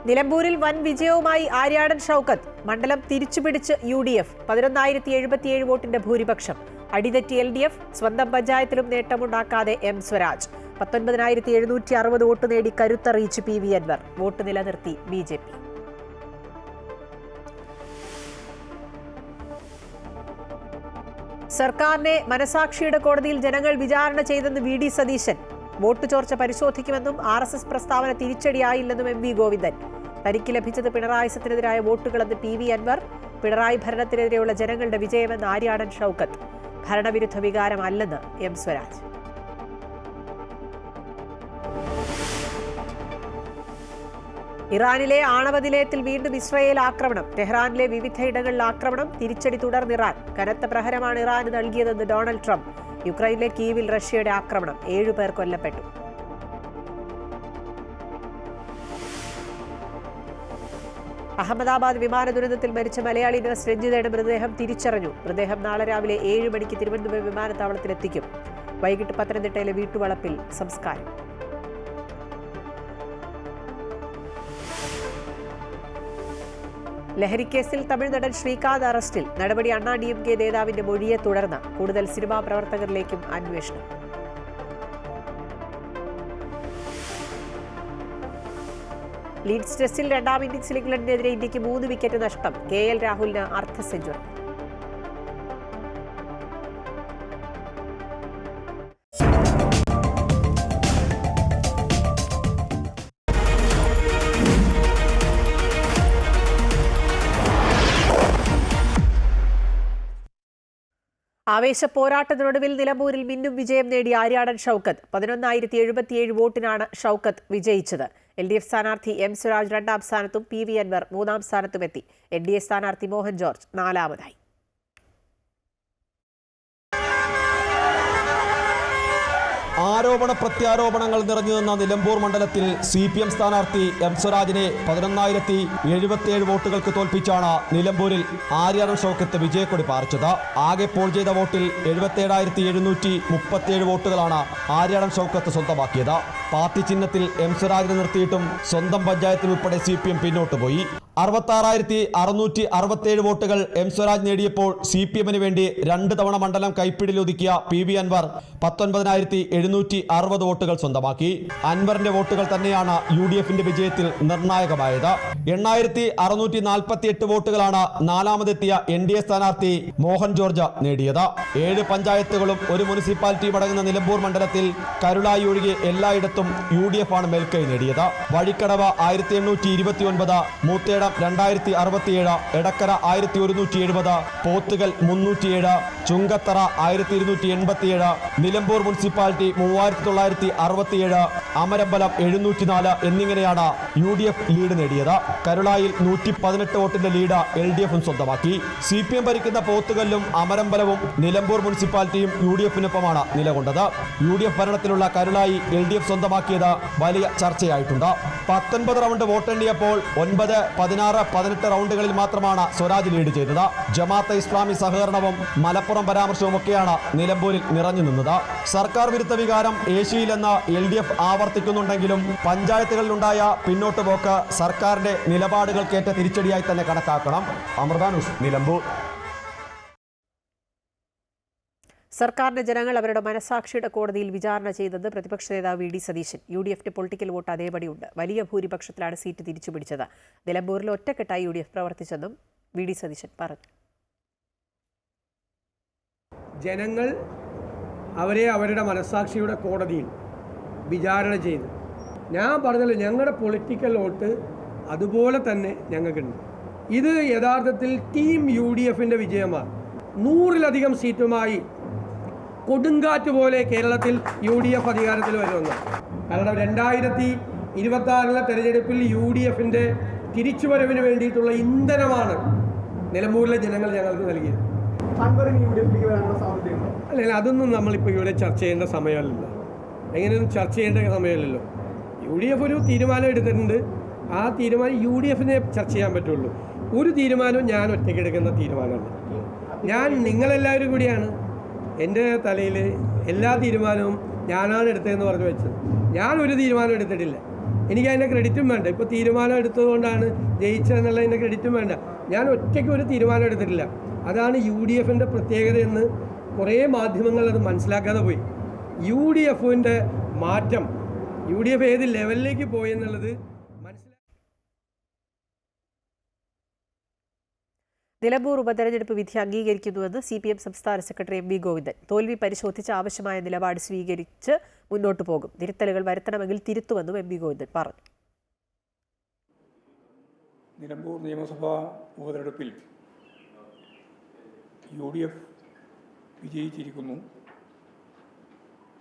നിലമ്പൂരിൽ വൻ വിജയവുമായി ആര്യാടൻ ഷൗക്കത്ത്. മണ്ഡലം തിരിച്ചുപിടിച്ച് UDF. 11,077 വോട്ടിന്റെ ഭൂരിപക്ഷം. അടിതെറ്റി LDF. സ്വന്തം പഞ്ചായത്തിലും നേട്ടമുണ്ടാക്കാതെ M സ്വരാജ്. 19,760 വോട്ട് നേടി കരുത്തറിയിച്ച് PV അൻവർ. വോട്ട് നിലനിർത്തി BJP. സർക്കാരിനെ മനസാക്ഷിയുടെ കോടതിയിൽ ജനങ്ങൾ വിചാരണ ചെയ്തെന്ന് VD സതീശൻ. വോട്ട് ചോർച്ച പരിശോധിക്കുമെന്നും RSS പ്രസ്താവന തിരിച്ചടിയായില്ലെന്നും MV ഗോവിന്ദൻ. തനിക്ക് ലഭിച്ചത് പിണറായി സത്തിനെതിരായ വോട്ടുകളെന്ന് PV അൻവർ. പിണറായി ഭരണത്തിനെതിരെയുള്ള ജനങ്ങളുടെ വിജയമെന്ന് ആര്യാടൻ ഷൗക്കത്ത്. ഭരണവിരുദ്ധ വികാരമല്ലെന്ന് M സ്വരാജ്. ഇറാനിലെ ആണവ നിലയത്തിൽ വീണ്ടും ഇസ്രയേൽ ആക്രമണം. ടെഹ്റാനിലെ വിവിധയിടങ്ങളിൽ ആക്രമണം. തിരിച്ചടി തുടർന്ന് ഇറാൻ. കനത്ത പ്രഹരമാണ് ഇറാന് നൽകിയതെന്ന് ഡൊണാൾഡ് ട്രംപ്. യുക്രൈനിലെ കീവിൽ റഷ്യയുടെ ആക്രമണം. 7 പേർ കൊല്ലപ്പെട്ടു. അഹമ്മദാബാദ് വിമാന ദുരന്തത്തിൽ മരിച്ച മലയാളി നഴ്സ് രഞ്ജിതയുടെ മൃതദേഹം തിരിച്ചറിഞ്ഞു. മൃതദേഹം നാളെ രാവിലെ 7 മണിക്ക് തിരുവനന്തപുരം വിമാനത്താവളത്തിലെത്തിക്കും. വൈകിട്ട് പത്തനംതിട്ടയിലെ വീട്ടുവളപ്പിൽ സംസ്കാരം. ലഹരിക്കേസിൽ തമിഴ് നടൻ ശ്രീകാന്ത് അറസ്റ്റിൽ. നടപടി അണ്ണാ DMK നേതാവിന്റെ മൊഴിയെ തുടർന്ന്. കൂടുതൽ സിനിമാ പ്രവർത്തകരിലേക്കും അന്വേഷണം. ലീഡ്സ് ടെസ്റ്റിൽ രണ്ടാം ഇന്നിംഗ്സിൽ ഇംഗ്ലണ്ടിനെതിരെ ഇന്ത്യക്ക് 3 വിക്കറ്റ് നഷ്ടം. KL രാഹുലിന് അർദ്ധ സെഞ്ചുറി. ആവേശ പോരാട്ടത്തിനൊടുവിൽ നിലമ്പൂരിൽ മിന്നും വിജയം നേടി ആര്യാടൻ ഷൗക്കത്ത്. 11,077 വോട്ടിനാണ് ഷൗക്കത്ത് വിജയിച്ചത്. LDF സ്ഥാനാർത്ഥി M സ്വരാജ് 2ാം സ്ഥാനത്തും PV അൻവർ 3ാം സ്ഥാനത്തുമെത്തി. NDA സ്ഥാനാർത്ഥി മോഹൻ ജോർജ് 4ാമതായി. ആരോപണ പ്രത്യാരോപണങ്ങൾ നിറഞ്ഞു നിന്ന നിലമ്പൂർ മണ്ഡലത്തിൽ CPM സ്ഥാനാർത്ഥി M സ്വരാജിനെ 11,077 വോട്ടുകൾക്ക് തോൽപ്പിച്ചാണ് നിലമ്പൂരിൽ ആര്യാടൻ ഷൗക്കത്ത് വിജയക്കൊടി പാറിച്ചത്. ആകെ പോൾ ചെയ്ത വോട്ടിൽ 77,737 വോട്ടുകളാണ് ആര്യാടൻ ഷൗക്കത്ത് സ്വന്തമാക്കിയത്. പാർട്ടി ചിഹ്നത്തിൽ M സ്വരാജിനെ നിർത്തിയിട്ടും സ്വന്തം പഞ്ചായത്തിൽ ഉൾപ്പെടെ CPM പിന്നോട്ട് പോയി. 66,667 വോട്ടുകൾ M സ്വരാജ് നേടിയപ്പോൾ CPMന് വേണ്ടി 2 തവണ മണ്ഡലം കൈപ്പിടിയിലൊതുക്കിയ PV അൻവർ 19,760 വോട്ടുകൾ സ്വന്തമാക്കി. അൻവറിന്റെ വോട്ടുകൾ തന്നെയാണ് UDFന്റെ വിജയത്തിൽ നിർണായകമായത്. 8,648 വോട്ടുകളാണ് 4ാമതെത്തിയ NDA സ്ഥാനാർത്ഥി മോഹൻ ജോർജ് നേടിയത്. 7 പഞ്ചായത്തുകളും 1 മുനിസിപ്പാലിറ്റിയും അടങ്ങുന്ന നിലമ്പൂർ മണ്ഡലത്തിൽ കരുളായി ഒഴികെ എല്ലായിടത്തും UDF ആണ് മേൽക്കൈ നേടിയത്. വഴിക്കടവ് 1,829, മൂത്തേടം 2,067, എടക്കര 1,170, പോത്തുകൽ 307, ചുങ്കത്തറ 1,287, നിലമ്പൂർ മുനിസിപ്പാലിറ്റി 3,967, അമരമ്പലം 704 എന്നിങ്ങനെയാണ് UDF ലീഡ് നേടിയത്. കരുളായിൽ 118 വോട്ടിന്റെ ലീഡ് LDFും സ്വന്തമാക്കി. CPM ഭരിക്കുന്ന പോത്തുകല്ലും അമരമ്പലവും നിലമ്പൂർ മുനിസിപ്പാലിറ്റിയും UDFിനൊപ്പമാണ് നിലകൊണ്ടത്. UDF ഭരണത്തിലുള്ള കരുളായി LDF സ്വന്തമാക്കിയത് വലിയ ചർച്ചയായിട്ടുണ്ട്. 19 റൗണ്ട് വോട്ടെണ്ണിയപ്പോൾ 9, 16, 18 റൗണ്ടുകളിൽ മാത്രമാണ് സ്വരാജ് ലീഡ് ചെയ്തത്. ജമാഅത്തെ ഇസ്ലാമി സഹകരണവും മലപ്പുറം പരാമർശവും ഒക്കെയാണ് നിലമ്പൂരിൽ നിറഞ്ഞു നിന്നത്. സർക്കാർ വിരുദ്ധ വികാരം ഏഷ്യയിലെന്ന് LDF ആവർത്തിക്കുന്നുണ്ടെങ്കിലും പഞ്ചായത്തുകളിലുണ്ടായ പിന്നോട്ട് പോക്ക് സർക്കാരിന്റെ നിലപാടുകൾക്കേറ്റ തിരിച്ചടിയായി തന്നെ കണക്കാക്കണം. അമൃത ന്യൂസ്, നിലമ്പൂർ. സർക്കാരിന്റെ ജനങ്ങൾ അവരുടെ മനസാക്ഷിയുടെ കോടതിയിൽ വിചാരണ ചെയ്തത് പ്രതിപക്ഷ നേതാവ് VD സതീശൻ. UDFന്റെ പൊളിറ്റിക്കൽ വോട്ട് അതേപടിയുണ്ട്. വലിയ ഭൂരിപക്ഷത്തിലാണ് സീറ്റ് തിരിച്ചുപിടിച്ചത്. നിലമ്പൂരിൽ ഒറ്റക്കെട്ടായി UDF പ്രവർത്തിച്ചെന്നും VD സതീശൻ പറഞ്ഞു. ജനങ്ങൾ അവരെ അവരുടെ മനസാക്ഷിയുടെ കോടതിയിൽ വിചാരണ ചെയ്തു. ഞാൻ പറഞ്ഞല്ലോ, ഞങ്ങളുടെ പൊളിറ്റിക്കൽ വോട്ട് അതുപോലെ തന്നെ ഞങ്ങൾക്കുണ്ട്. ഇത് യഥാർത്ഥത്തിൽ ടീം UDFന്റെ വിജയമാണ്. 100-ലധികം സീറ്റുമായി കൊടുങ്കാറ്റ് പോലെ കേരളത്തിൽ UDF അധികാരത്തിൽ വരുമെന്ന്. കാരണം 2026 തെരഞ്ഞെടുപ്പിൽ UDFന്റെ തിരിച്ചുവരവിന് വേണ്ടിയിട്ടുള്ള ഇന്ധനമാണ് നിലമ്പൂരിലെ ജനങ്ങൾ ഞങ്ങൾക്ക് നൽകിയത്. അല്ലെങ്കിൽ അതൊന്നും നമ്മളിപ്പോൾ ഇവിടെ ചർച്ച ചെയ്യേണ്ട സമയമല്ലല്ലോ. എങ്ങനെയൊന്നും ചർച്ച ചെയ്യേണ്ട സമയമല്ലല്ലോ. UDF ഒരു തീരുമാനം എടുത്തിട്ടുണ്ട്. ആ തീരുമാനം UDFനെ ചർച്ച ചെയ്യാൻ പറ്റുള്ളൂ. ഒരു തീരുമാനവും ഞാൻ ഒറ്റയ്ക്ക് എടുക്കുന്ന തീരുമാനമല്ല. ഞാൻ നിങ്ങളെല്ലാവരും കൂടിയാണ് എൻ്റെ തലയിൽ എല്ലാ തീരുമാനവും ഞാനാണ് എടുത്തതെന്ന് പറഞ്ഞു വെച്ചത്. ഞാനൊരു തീരുമാനം എടുത്തിട്ടില്ല. എനിക്ക് അതിൻ്റെ ക്രെഡിറ്റും വേണ്ട. ഇപ്പോൾ തീരുമാനം എടുത്തതുകൊണ്ടാണ് ജയിച്ചതെന്നുള്ളതിൻ്റെ ക്രെഡിറ്റും വേണ്ട. ഞാൻ ഒറ്റയ്ക്ക് ഒരു തീരുമാനം എടുത്തിട്ടില്ല. അതാണ് UDF പ്രത്യേകതയെന്ന് കുറേ മാധ്യമങ്ങൾ അത് മനസ്സിലാക്കാതെ പോയി. UDF മാറ്റം, UDF ഏത് ലെവലിലേക്ക് പോയി എന്നുള്ളത് നിലമ്പൂർ ഉപതെരഞ്ഞെടുപ്പ് വിധി അംഗീകരിക്കുന്നുവെന്ന് CPM സംസ്ഥാന സെക്രട്ടറി MV ഗോവിന്ദൻ. തോൽവി പരിശോധിച്ച് ആവശ്യമായ നിലപാട് സ്വീകരിച്ച് മുന്നോട്ടു പോകും. തിരുത്തലുകൾ വരുത്തണമെങ്കിൽ തിരുത്തുമെന്നും MV ഗോവിന്ദൻ പറഞ്ഞു. നിലമ്പൂർ നിയമസഭാ ഉപതെരഞ്ഞെടുപ്പിൽ UDF വിജയിച്ചിരിക്കുന്നു.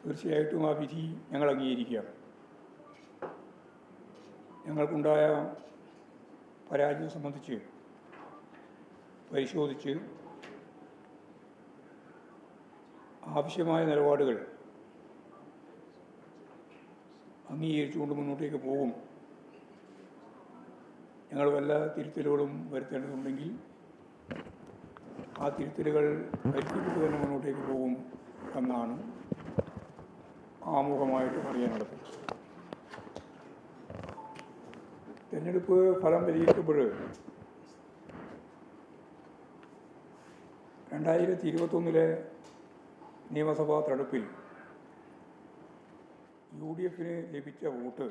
തീർച്ചയായിട്ടും ആ വിധി ഞങ്ങൾ അംഗീകരിക്കുകയാണ്. ഞങ്ങൾക്കുണ്ടായ പരാജയം സംബന്ധിച്ച് പരിശോധിച്ച് ആവശ്യമായ നിലപാടുകൾ അംഗീകരിച്ചുകൊണ്ട് മുന്നോട്ടേക്ക് പോകും. ഞങ്ങൾ വല്ല തിരുത്തലുകളും വരുത്തേണ്ടതുണ്ടെങ്കിൽ ആ തിരുത്തലുകൾ വരുത്തിയിട്ട് തന്നെ മുന്നോട്ടേക്ക് പോകും എന്നാണ് ആമുഖമായിട്ട് പറയാനുള്ളത്. തെരഞ്ഞെടുപ്പ് ഫലം വിലയിരുത്തുമ്പോൾ 2021 നിയമസഭാ തെരഞ്ഞെടുപ്പിൽ UDF ലഭിച്ച വോട്ട്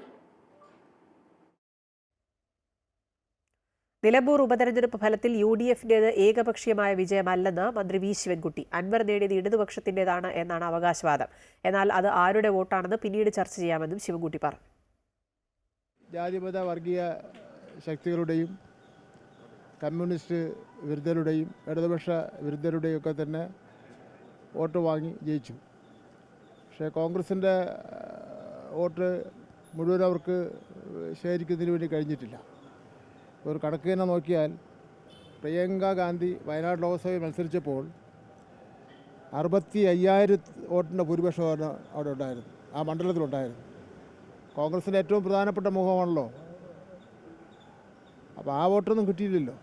നിലമ്പൂർ ഉപതെരഞ്ഞെടുപ്പ് ഫലത്തിൽ UDF-ന്റേത് ഏകപക്ഷീയമായ വിജയമല്ലെന്ന് മന്ത്രി വി ശിവൻകുട്ടി. അൻവർ നേടിയത് ഇടതുപക്ഷത്തിൻ്റെതാണ് എന്നാണ് അവകാശവാദം. എന്നാൽ അത് ആരുടെ വോട്ടാണെന്ന് പിന്നീട് ചർച്ച ചെയ്യാമെന്നും ശിവൻകുട്ടി പറഞ്ഞു. ജാതിമത വർഗീയ ശക്തികളുടെയും കമ്മ്യൂണിസ്റ്റ് വിരുദ്ധരുടെയും ഇടതുപക്ഷ വിരുദ്ധരുടെയും ഒക്കെ തന്നെ വോട്ട് വാങ്ങി ജയിച്ചു. പക്ഷേ കോൺഗ്രസിൻ്റെ വോട്ട് മുഴുവൻ അവർക്ക് ശേഖരിക്കുന്നതിന് വേണ്ടി കഴിഞ്ഞിട്ടില്ല. ഒരു കണക്ക് തന്നെ നോക്കിയാൽ പ്രിയങ്ക ഗാന്ധി വയനാട് ലോക്സഭയിൽ മത്സരിച്ചപ്പോൾ 65,000 വോട്ടിൻ്റെ ഭൂരിപക്ഷമാണ് അവിടെ ഉണ്ടായിരുന്നു, ആ മണ്ഡലത്തിലുണ്ടായിരുന്നു. കോൺഗ്രസിൻ്റെ ഏറ്റവും പ്രധാനപ്പെട്ട മുഖമാണല്ലോ. അപ്പോൾ ആ വോട്ടൊന്നും കിട്ടിയില്ലല്ലോ.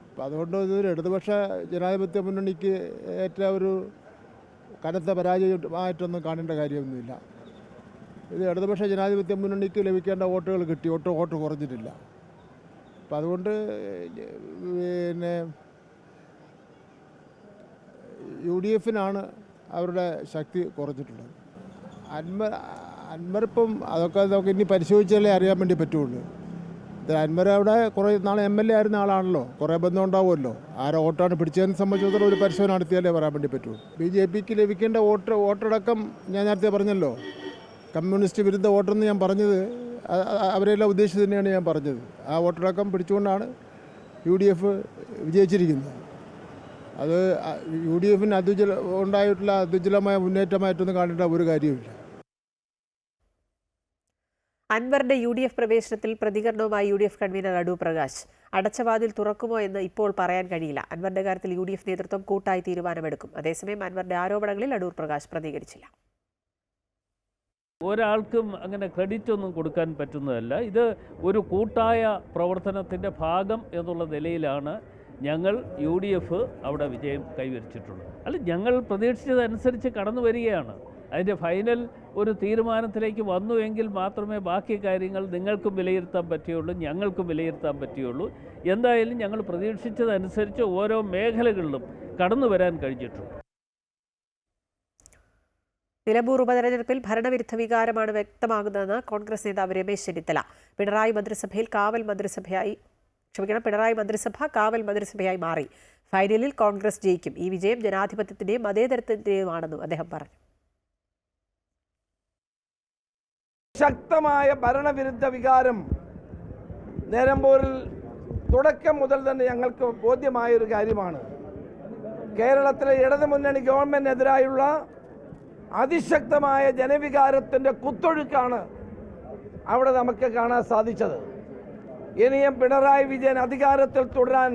അപ്പോൾ അതുകൊണ്ട് ഇതൊരു ഇടതുപക്ഷ ജനാധിപത്യ മുന്നണിക്ക് ഏറ്റ ഒരു കനത്ത പരാജയമായിട്ടൊന്നും കാണേണ്ട കാര്യമൊന്നുമില്ല. ഇത് ഇടതുപക്ഷ ജനാധിപത്യ മുന്നണിക്ക് ലഭിക്കേണ്ട വോട്ടുകൾ കിട്ടി, വോട്ട് കുറഞ്ഞിട്ടില്ല. അപ്പം അതുകൊണ്ട് പിന്നെ UDF-നാണ് അവരുടെ ശക്തി കുറച്ചിട്ടുള്ളത്. അൻവറിപ്പം അതൊക്കെ നമുക്ക് ഇനി പരിശോധിച്ചാലേ അറിയാൻ വേണ്ടി പറ്റുള്ളൂ. അൻവർ അവിടെ കുറേ നാൾ MLA ആയിരുന്ന ആളാണല്ലോ, കുറേ ബന്ധം ഉണ്ടാവുമല്ലോ. ആരോ വോട്ടാണ് പിടിച്ചതിനെ സംബന്ധിച്ചിടത്തോളം ഒരു പരിശോധന നടത്തിയാലേ പറയാൻ വേണ്ടി പറ്റുള്ളൂ. BJP-ക്ക് ലഭിക്കേണ്ട വോട്ടടക്കം ഞാൻ നേരത്തെ പറഞ്ഞല്ലോ, കമ്മ്യൂണിസ്റ്റ് വിരുദ്ധ വോട്ടെന്ന് ഞാൻ പറഞ്ഞത് അവരെല്ലാം ഉദ്ദേശിച്ച് തന്നെയാണ് ഞാൻ പറഞ്ഞത്. ആ വോട്ടടക്കം പിടിച്ചുകൊണ്ടാണ് UDF വിജയിച്ചിരിക്കുന്നത്. അത് UDF-ന് ഉണ്ടായിട്ടുള്ള അത്യുജ്വലമായ മുന്നേറ്റമായിട്ടൊന്നും കാണേണ്ട ഒരു കാര്യവുമില്ല. അൻവറിന്റെ UDF പ്രവേശനത്തിൽ പ്രതികരണവുമായി UDF കൺവീനർ അടൂർ പ്രകാശ്. അടച്ചവാതിൽ തുറക്കുമോ എന്ന് ഇപ്പോൾ പറയാൻ കഴിയില്ല. അൻവറിന്റെ കാര്യത്തിൽ UDF നേതൃത്വം കൂട്ടായി തീരുമാനമെടുക്കും. അതേസമയം അൻവറിന്റെ ആരോപണങ്ങളിൽ അടൂർ പ്രകാശ് പ്രതികരിച്ചില്ല. ഒരാൾക്കും അങ്ങനെ ക്രെഡിറ്റ് ഒന്നും കൊടുക്കാൻ പറ്റുന്നതല്ല. ഇത് ഒരു കൂട്ടായ പ്രവർത്തനത്തിൻ്റെ ഭാഗം എന്നുള്ള നിലയിലാണ് ഞങ്ങൾ UDF അവിടെ വിജയം കൈവരിച്ചിട്ടുള്ളത്. അല്ല, ഞങ്ങൾ പ്രതീക്ഷിച്ചതനുസരിച്ച് കടന്നു വരികയാണ്. അതിൻ്റെ ഫൈനൽ ഒരു തീരുമാനത്തിലേക്ക് വന്നുവെങ്കിൽ മാത്രമേ ബാക്കി കാര്യങ്ങൾ നിങ്ങൾക്കും വിലയിരുത്താൻ പറ്റുകയുള്ളൂ, ഞങ്ങൾക്കും വിലയിരുത്താൻ പറ്റുകയുള്ളൂ. എന്തായാലും ഞങ്ങൾ പ്രതീക്ഷിച്ചതനുസരിച്ച് ഓരോ മേഖലകളിലും കടന്നു വരാൻ കഴിഞ്ഞിട്ടുണ്ട്. നിലമ്പൂർ ഉപതെരഞ്ഞെടുപ്പിൽ ഭരണവിരുദ്ധ വികാരമാണ് വ്യക്തമാകുന്നതെന്ന് കോൺഗ്രസ് നേതാവ് രമേശ് ചെന്നിത്തല. പിണറായി മന്ത്രിസഭ കാവൽ മന്ത്രിസഭയായി മാറി. ഫൈനലിൽ കോൺഗ്രസ് ജയിക്കും. ഈ വിജയം ജനാധിപത്യത്തിന്റെയും മതേതരത്തിന്റെയുമാണെന്നും അദ്ദേഹം പറഞ്ഞു. ശക്തമായ ഭരണവിരുദ്ധ വികാരം നിലമ്പൂരിൽ തുടക്കം മുതൽ തന്നെ ഞങ്ങൾക്ക് ബോധ്യമായൊരു കാര്യമാണ്. കേരളത്തിലെ ഇടതുമുന്നണി ഗവൺമെന്റിനെതിരായുള്ള അതിശക്തമായ ജനവികാരത്തിൻ്റെ കുത്തൊഴുക്കാണ് അവിടെ നമുക്ക് കാണാൻ സാധിച്ചത്. ഇനിയും പിണറായി വിജയൻ അധികാരത്തിൽ തുടരാൻ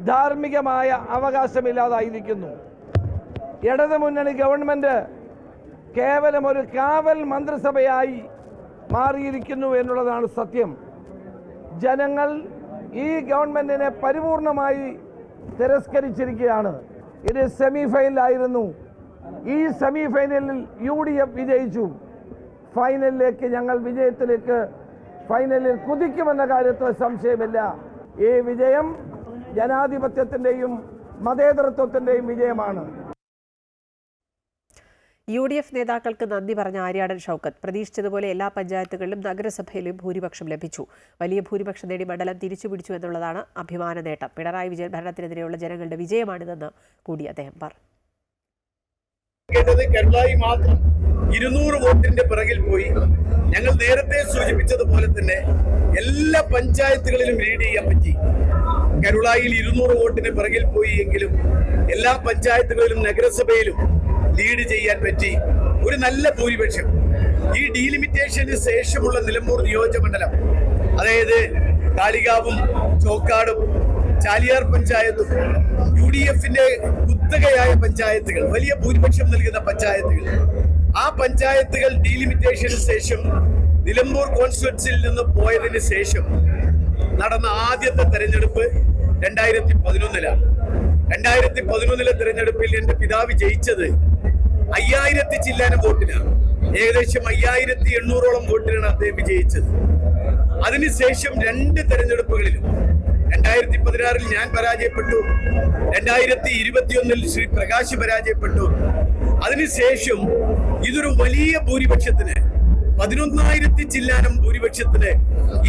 ധാർമ്മികമായ അവകാശമില്ലാതായിരിക്കുന്നു. ഇടതുമുന്നണി ഗവൺമെൻറ് കേവലം ഒരു കാവൽ മന്ത്രിസഭയായി മാറിയിരിക്കുന്നു എന്നുള്ളതാണ് സത്യം. ജനങ്ങൾ ഈ ഗവൺമെൻറ്റിനെ പരിപൂർണമായി തിരസ്കരിച്ചിരിക്കുകയാണ്. ഇത് സെമി ഫൈനലായിരുന്നു. ഈ സെമി ഫൈനലിൽ UDF വിജയിച്ചു. ഫൈനലിലേക്ക് ഞങ്ങൾ വിജയത്തിലേക്ക് ഫൈനലിൽ കുതിക്കുമെന്ന കാര്യത്തിൽ സംശയമില്ല. ഈ വിജയം ജനാധിപത്യത്തിൻ്റെയും മതേതരത്വത്തിൻ്റെയും വിജയമാണ്. UDF നേതാക്കൾക്ക് നന്ദി പറഞ്ഞ ആര്യാടൻ ഷൗക്കത്ത് പ്രതീക്ഷിച്ചതുപോലെ എല്ലാ പഞ്ചായത്തുകളിലും നഗരസഭയിലും ഭൂരിപക്ഷം ലഭിച്ചു. വലിയ ഭൂരിപക്ഷം നേടി മണ്ഡലം തിരിച്ചുപിടിച്ചു എന്നുള്ളതാണ് അഭിമാന നേട്ടം. പിണറായി വിജയൻ ഭരണത്തിനെതിരെയുള്ള ജനങ്ങളുടെ വിജയമാണിതെന്ന് കൂടി അദ്ദേഹം പറഞ്ഞു. കരുളായി മാത്രം 200 വോട്ടിന്റെ പിറകിൽ പോയി. ഞങ്ങൾ നേരത്തെ സൂചിപ്പിച്ചതുപോലെ തന്നെ എല്ലാ പഞ്ചായത്തുകളിലും ലീഡ് ചെയ്യാൻ പറ്റി. കരുളായിൽ 200 വോട്ടിന് പിറകിൽ പോയി എങ്കിലും എല്ലാ പഞ്ചായത്തുകളിലും നഗരസഭയിലും ലീഡ് ചെയ്യാൻ പറ്റി. ഒരു നല്ല ഭൂരിപക്ഷം. ഈ ഡീലിമിറ്റേഷന് ശേഷമുള്ള നിലമ്പൂർ നിയോജകമണ്ഡലം, അതായത് കാളികാവും ചോക്കാടും ചാലിയാർ പഞ്ചായത്തും UDFന്റെ കുത്തകയായ പഞ്ചായത്തുകൾ, വലിയ ഭൂരിപക്ഷം നൽകുന്ന പഞ്ചായത്തുകൾ, ആ പഞ്ചായത്തുകൾ ഡീലിമിറ്റേഷന് ശേഷം നിലമ്പൂർ കോൺസ്റ്റിറ്റ്യുവൻസിയിൽ നിന്ന് പോയതിന് ശേഷം നടന്ന ആദ്യത്തെ തെരഞ്ഞെടുപ്പ് 2011 2011 തെരഞ്ഞെടുപ്പിൽ എന്റെ പിതാവ് ജയിച്ചത് 5000 ചില്ലാനം വോട്ടിനാണ്. ഏകദേശം 5800ഓളം വോട്ടിനാണ് അദ്ദേഹം വിജയിച്ചത്. അതിനുശേഷം 2 തെരഞ്ഞെടുപ്പുകളിലും 2016 ഞാൻ പരാജയപ്പെട്ടു, 2021 ശ്രീ പ്രകാശ് പരാജയപ്പെട്ടു. അതിനുശേഷം ഇതൊരു വലിയ ഭൂരിപക്ഷത്തിന് 11,000 ചില്ലാനം ഭൂരിപക്ഷത്തിന്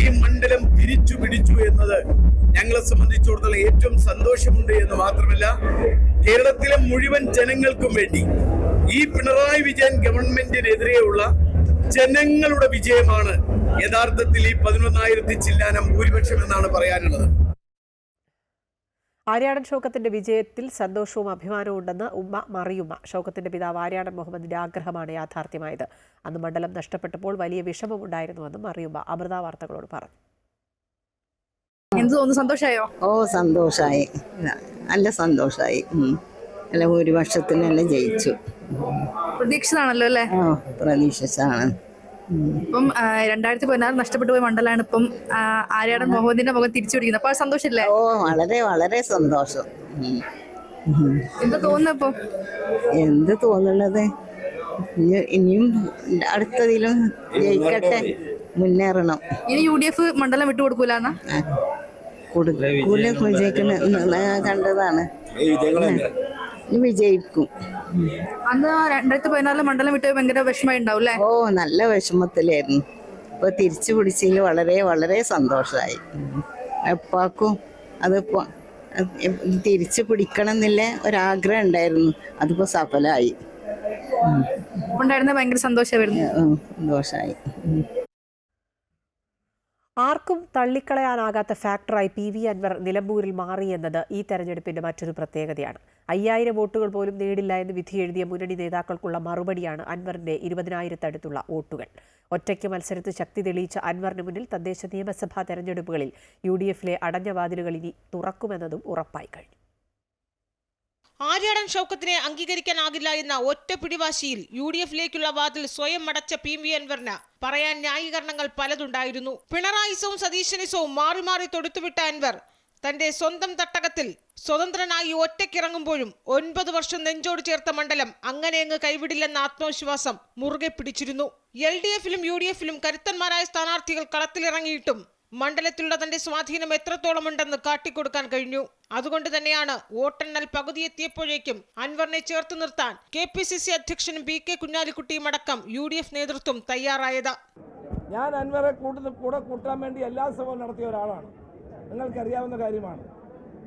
ഈ മണ്ഡലം തിരിച്ചു പിടിച്ചു എന്നത് ഞങ്ങളെ സംബന്ധിച്ചിടത്തോളം ഏറ്റവും സന്തോഷമുണ്ട് എന്ന് മാത്രമല്ല, കേരളത്തിലെ മുഴുവൻ ജനങ്ങൾക്കും വേണ്ടി ഈ പിണറായി വിജയൻ ഗവൺമെന്റിനെതിരെയുള്ള ജനങ്ങളുടെ വിജയമാണ് യഥാർത്ഥത്തിൽ ഈ 11,000 ചില്ലാനം ഭൂരിപക്ഷം എന്നാണ് പറയാനുള്ളത്. ആര്യാടൻ ഷൗക്കത്തിന്റെ വിജയത്തിൽ സന്തോഷവും അഭിമാനവും ഉണ്ടെന്ന് ഉമ്മ മറിയുമ്മ. ഷൗക്കത്തിന്റെ പിതാവ് ആര്യാടൻ മുഹമ്മദിന്റെ ആഗ്രഹമാണ് യാഥാർത്ഥ്യമായത്. അന്ന് മണ്ഡലം നഷ്ടപ്പെട്ടപ്പോൾ വലിയ വിഷമമുണ്ടായിരുന്നുവെന്നും മറിയുമ്മ അമൃത വാർത്തകളോട് പറഞ്ഞു. എന്ത് തോന്നുന്നു? സന്തോഷമായോ? ഓ, സന്തോഷമായി, നല്ല സന്തോഷമായി. നല്ല ഭൂരിപക്ഷത്തിന് തന്നെ ജയിച്ചു. പ്രതീക്ഷിച്ചതാണല്ലോ അല്ലേ? ഓ, പ്രതീക്ഷിച്ചാണ്. ഇപ്പം 2016 നഷ്ടപ്പെട്ടു പോയ മണ്ഡലമാണ് ഇപ്പം ആര്യാടൻ മുഹമ്മദിന്റെ മുഖം തിരിച്ചു പിടിക്കുന്നത്. അപ്പൊ സന്തോഷമില്ലേ? ഓ, വളരെ വളരെ സന്തോഷം. എന്താ തോന്നുന്നു? ഇപ്പൊ എന്ത് തോന്നുന്നത്? ഇനിയും അടുത്തതിലും ജയിക്കട്ടെ, മുന്നേറണം. ഇനി UDF മണ്ഡലം വിട്ടുകൊടുക്കൂലെന്നാ വിജയിക്കുന്ന കണ്ടതാണ്. വിജയിക്കും. അന്ന് 2016 മണ്ഡലം വിട്ട് ഭയങ്കര വിഷമമായി ഉണ്ടാവും അല്ലേ? ഓ, നല്ല വിഷമത്തിലായിരുന്നു. ഇപ്പൊ തിരിച്ചു പിടിച്ചതിൽ വളരെ വളരെ സന്തോഷമായി. എപ്പാക്കും അതിപ്പോ തിരിച്ചു പിടിക്കണം എന്നില്ല ഒരാഗ്രഹം ഉണ്ടായിരുന്നു. അതിപ്പോ സഫലമായി. ഉണ്ടായിരുന്ന ഭയങ്കര സന്തോഷമായിരുന്നു. സന്തോഷമായി. ആർക്കും തള്ളിക്കളയാനാകാത്ത ഫാക്ടറായി PV അൻവർ നിലമ്പൂരിൽ മാറിയെന്നത് ഈ തെരഞ്ഞെടുപ്പിന്റെ മറ്റൊരു പ്രത്യേകതയാണ്. 5000 വോട്ടുകൾ പോലും നേടില്ല എന്ന് വിധിയെഴുതിയ മുന്നണി നേതാക്കൾക്കുള്ള മറുപടിയാണ് അൻവറിന്റെ 20,000-അടുത്തുള്ള വോട്ടുകൾ. ഒറ്റയ്ക്ക് മത്സരത്തിൽ ശക്തി തെളിയിച്ച അൻവറിന് മുന്നിൽ തദ്ദേശ നിയമസഭാ തെരഞ്ഞെടുപ്പുകളിൽ UDFലെ അടഞ്ഞ വാതിലുകൾ ഇനി തുറക്കുമെന്നതും ഉറപ്പായി കഴിഞ്ഞു. ആര്യാടൻ ഷൗക്കത്തിനെ അംഗീകരിക്കാനാകില്ല എന്ന ഒറ്റ പിടിവാശിയിൽ UDFലേക്കുള്ള വാതിൽ സ്വയം അടച്ച PV അൻവറിന് പറയാൻ ന്യായീകരണങ്ങൾ പലതുണ്ടായിരുന്നു. പിണറായിസവും സതീശനിസവും മാറി മാറി തൊടുത്തുവിട്ട അൻവർ തന്റെ സ്വന്തം തട്ടകത്തിൽ സ്വതന്ത്രനായി ഒറ്റയ്ക്കിറങ്ങുമ്പോഴും 9 വർഷം നെഞ്ചോട് ചേർത്ത മണ്ഡലം അങ്ങനെ അങ്ങ് കൈവിടില്ലെന്ന ആത്മവിശ്വാസം മുറുകെ പിടിച്ചിരുന്നു. LDFലും UDFലും കരുത്തന്മാരായ സ്ഥാനാർത്ഥികൾ കളത്തിലിറങ്ങിയിട്ടും മണ്ഡലത്തിലുള്ള തന്റെ സ്വാധീനം എത്രത്തോളമുണ്ടെന്ന് കാട്ടിക്കൊടുക്കാൻ കഴിഞ്ഞു. അതുകൊണ്ട് തന്നെയാണ് വോട്ടെണ്ണൽ പകുതിയെത്തിയപ്പോഴേക്കും അൻവറിനെ ചേർത്ത് നിർത്താൻ KPCC അധ്യക്ഷനും PK കുഞ്ഞാലിക്കുട്ടിയും അടക്കം UDF നേതൃത്വം തയ്യാറായത്. ഞാൻ അൻവറെ കൂടെ കൂട്ടാൻ വേണ്ടി എല്ലാ ശ്രമവും നടത്തിയ ഒരാളാണ്. നിങ്ങൾക്കറിയാവുന്ന കാര്യമാണ്.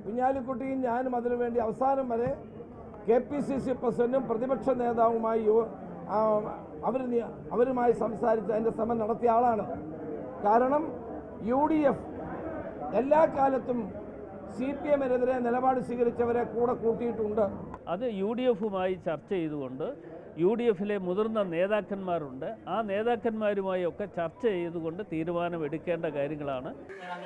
കുഞ്ഞാലിക്കുട്ടിയും ഞാനും അതിനുവേണ്ടി അവസാനം വരെ KPCC പ്രസിഡന്റും പ്രതിപക്ഷ നേതാവുമായി അവരുമായി സംസാരിച്ച് അതിൻ്റെ ശ്രമം നടത്തിയ ആളാണ്. കാരണം UDF എല്ലാ കാലത്തും CPMനെതിരെ നിലപാട് സ്വീകരിച്ചവരെ കൂടെ കൂട്ടിയിട്ടുണ്ട്. അത് UDFുമായി ചർച്ച ചെയ്തുകൊണ്ട് UDFിലെ മുതിർന്ന നേതാക്കന്മാരുണ്ട്. ആ നേതാക്കന്മാരുമായി ഒക്കെ ചർച്ച ചെയ്തുകൊണ്ട് തീരുമാനമെടുക്കേണ്ട കാര്യങ്ങളാണ്.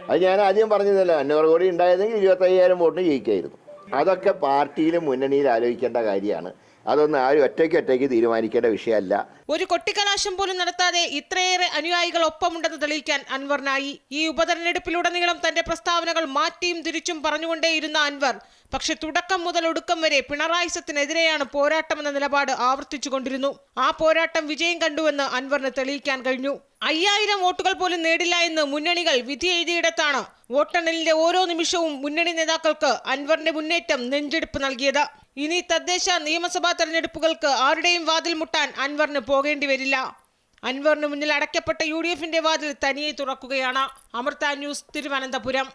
അത് ഞാൻ ആദ്യം പറഞ്ഞതല്ല, അൻവർ കൂടി ഉണ്ടായിരുന്നെങ്കിൽ 25,000 വോട്ടിന് ജയിക്കായിരുന്നു. അതൊക്കെ പാർട്ടിയിലും മുന്നണിയിൽ ആലോചിക്കേണ്ട കാര്യമാണ്. അതൊന്നും ആരും ഒറ്റയ്ക്ക് തീരുമാനിക്കേണ്ട വിഷയമല്ല. ഒരു കൊട്ടിക്കലാശം പോലും നടത്താതെ ഇത്രയേറെ അനുയായികൾ ഒപ്പമുണ്ടെന്ന് തെളിയിക്കാൻ അൻവറിനായി. ഈ ഉപതെരഞ്ഞെടുപ്പിലുടനീളം തന്റെ പ്രസ്താവനകൾ മാറ്റിയും തിരിച്ചും പറഞ്ഞുകൊണ്ടേയിരുന്ന അൻവർ പക്ഷെ തുടക്കം മുതൽ ഒടുക്കം വരെ പിണറായിസത്തിനെതിരെയാണ് പോരാട്ടമെന്ന നിലപാട് ആവർത്തിച്ചുകൊണ്ടിരുന്നു. ആ പോരാട്ടം വിജയം കണ്ടുവെന്ന് അൻവറിന് തെളിയിക്കാൻ കഴിഞ്ഞു. 5000 വോട്ടുകൾ പോലും നേടില്ല എന്ന് മുന്നണികൾ വിധി എഴുതിയിടത്താണ് വോട്ടെണ്ണലിന്റെ ഓരോ നിമിഷവും മുന്നണി നേതാക്കൾക്ക് അൻവറിന്റെ മുന്നേറ്റം നെഞ്ചെടുപ്പ് നൽകിയത്. ഇനി തദ്ദേശ നിയമസഭാ തെരഞ്ഞെടുപ്പുകൾക്ക് ആരുടെയും വാതിൽ മുട്ടാൻ അൻവറിന് പോകേണ്ടി വരില്ല. അൻവറിന് മുന്നിൽ അടയ്ക്കപ്പെട്ട UDFന്റെ വാതിൽ തനിയെ തുറക്കുകയാണ്. അമൃത ന്യൂസ്, തിരുവനന്തപുരം.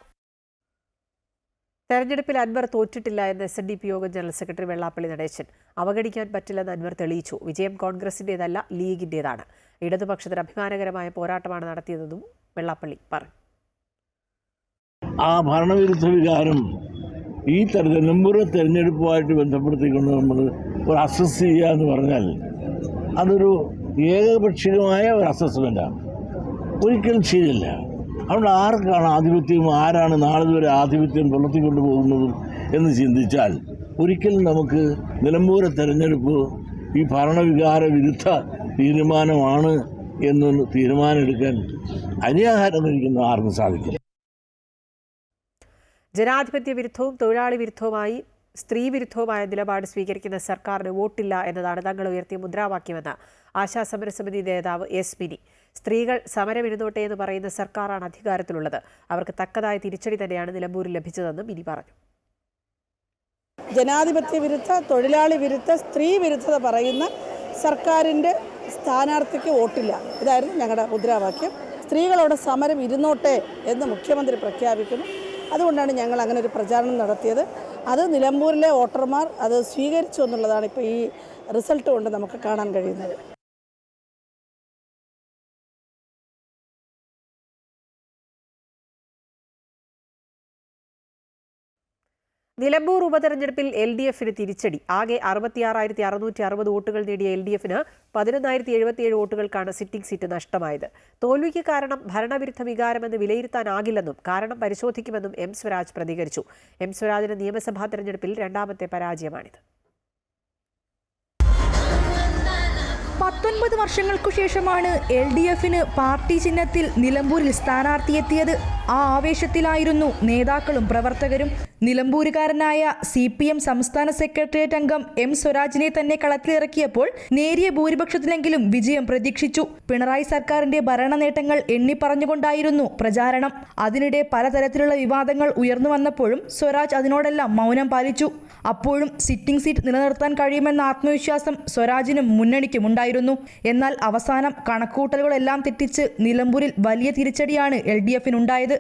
തെരഞ്ഞെടുപ്പിൽ അൻവർ തോറ്റിട്ടില്ല എന്ന് SNDP യോഗം ജനറൽ സെക്രട്ടറി വെള്ളാപ്പള്ളി നടേശൻ. അവഗണിക്കാൻ പറ്റില്ലെന്ന് അൻവർ തെളിയിച്ചു. വിജയം കോൺഗ്രസിൻ്റേതല്ല, ലീഗിൻ്റേതാണ്. ഇടതുപക്ഷത്തിന് അഭിമാനകരമായ പോരാട്ടമാണ് നടത്തിയതെന്നും വെള്ളാപ്പള്ളി പറഞ്ഞു. ആ ഭരണവിരുദ്ധ വികാരം ഈ നിലമ്പൂർ തെരഞ്ഞെടുപ്പുമായിട്ട് ബന്ധപ്പെടുത്തിക്കൊണ്ട് നമ്മൾ ഒരു അസസ് ചെയ്യുക എന്ന് പറഞ്ഞാൽ അതൊരു ഏകപക്ഷീയമായ ഒരു അസസ്മെൻ്റാണ്, ഒരിക്കലും ശരിയല്ല. അതുകൊണ്ട് ആർക്കാണ് ആധിപത്യം, ആരാണ് നാളെ വരെ ആധിപത്യം പുലർത്തിക്കൊണ്ട് പോകുന്നതും എന്ന് ചിന്തിച്ചാൽ ഒരിക്കലും നമുക്ക് നിലമ്പൂർ തെരഞ്ഞെടുപ്പ് ഈ ഭരണവികാര വിരുദ്ധ തീരുമാനമാണ് എന്നൊന്ന് തീരുമാനമെടുക്കാൻ അനിയാഹാരം കഴിക്കുന്ന ആർക്കും സാധിക്കില്ല. ജനാധിപത്യ വിരുദ്ധവും തൊഴിലാളി വിരുദ്ധവുമായി സ്ത്രീ വിരുദ്ധവുമായ നിലപാട് സ്വീകരിക്കുന്ന സർക്കാരിന് വോട്ടില്ല എന്നതാണ് തങ്ങൾ ഉയർത്തിയ മുദ്രാവാക്യമെന്ന് ആശാസമരസമിതി നേതാവ് എസ് മിനി. സ്ത്രീകൾ സമരമിരുന്നോട്ടെ എന്ന് പറയുന്ന സർക്കാരാണ് അധികാരത്തിലുള്ളത്. അവർക്ക് തക്കതായ തിരിച്ചടി തന്നെയാണ് നിലമ്പൂരിൽ ലഭിച്ചതെന്നും മിനി പറഞ്ഞു. ജനാധിപത്യ വിരുദ്ധ, തൊഴിലാളി വിരുദ്ധ, സ്ത്രീ വിരുദ്ധത പറയുന്ന സർക്കാരിൻ്റെ സ്ഥാനാർത്ഥിക്ക് വോട്ടില്ല. ഇതായിരുന്നു ഞങ്ങളുടെ മുദ്രാവാക്യം. സ്ത്രീകളോട് സമരം ഇരുന്നോട്ടെ എന്ന് മുഖ്യമന്ത്രി പ്രഖ്യാപിക്കുന്നു. അതുകൊണ്ടാണ് ഞങ്ങൾ അങ്ങനെ ഒരു പ്രചാരണം നടത്തിയത്. അത് നിലമ്പൂരിലെ വോട്ടർമാർ അത് സ്വീകരിച്ചു എന്നുള്ളതാണ് ഇപ്പോൾ ഈ റിസൾട്ട് കൊണ്ട് നമുക്ക് കാണാൻ കഴിയുന്നത്. നിലമ്പൂർ ഉപതെരഞ്ഞെടുപ്പിൽ LDFന് തിരിച്ചടി. ആകെ 66,660 വോട്ടുകൾ നേടിയ LDFന് 11,077 വോട്ടുകൾക്കാണ് സിറ്റിംഗ് സീറ്റ് നഷ്ടമായത്. തോൽവിക്ക് കാരണം ഭരണവിരുദ്ധ വികാരമെന്ന് വിലയിരുത്താനാകില്ലെന്നും കാരണം പരിശോധിക്കുമെന്നും M സ്വരാജ് പ്രതികരിച്ചു. M സ്വരാജിന് നിയമസഭാ തെരഞ്ഞെടുപ്പിൽ രണ്ടാമത്തെ പരാജയമാണിത്. 19 വർഷങ്ങൾക്കു ശേഷമാണ് LDFന് പാർട്ടി ചിഹ്നത്തിൽ നിലമ്പൂരിൽ സ്ഥാനാർത്ഥിയെത്തിയത്. ആ ആവേശത്തിലായിരുന്നു നേതാക്കളും പ്രവർത്തകരും. നിലമ്പൂരുകാരനായ CPM സംസ്ഥാന സെക്രട്ടേറിയറ്റ് അംഗം M സ്വരാജിനെ തന്നെ കളത്തിലിറക്കിയപ്പോൾ നേരിയ ഭൂരിപക്ഷത്തിലെങ്കിലും വിജയം പ്രതീക്ഷിച്ചു. പിണറായി സർക്കാരിന്റെ ഭരണ നേട്ടങ്ങൾ എണ്ണിപ്പറഞ്ഞുകൊണ്ടായിരുന്നു പ്രചാരണം. അതിനിടെ പലതരത്തിലുള്ള വിവാദങ്ങൾ ഉയർന്നു വന്നപ്പോഴും സ്വരാജ് അതിനോടെല്ലാം മൗനം പാലിച്ചു. അപ്പോഴും സിറ്റിംഗ് സീറ്റ് നിലനിർത്താൻ കഴിയുമെന്ന ആത്മവിശ്വാസം സ്വരാജിനും മുന്നണിക്കുമുണ്ടായിരുന്നു. എന്നാൽ അവസാനം കണക്കൂട്ടലുകളെല്ലാം തെറ്റിച്ച് നിലമ്പൂരിൽ വലിയ തിരിച്ചടിയാണ് LDFനുണ്ടായത്.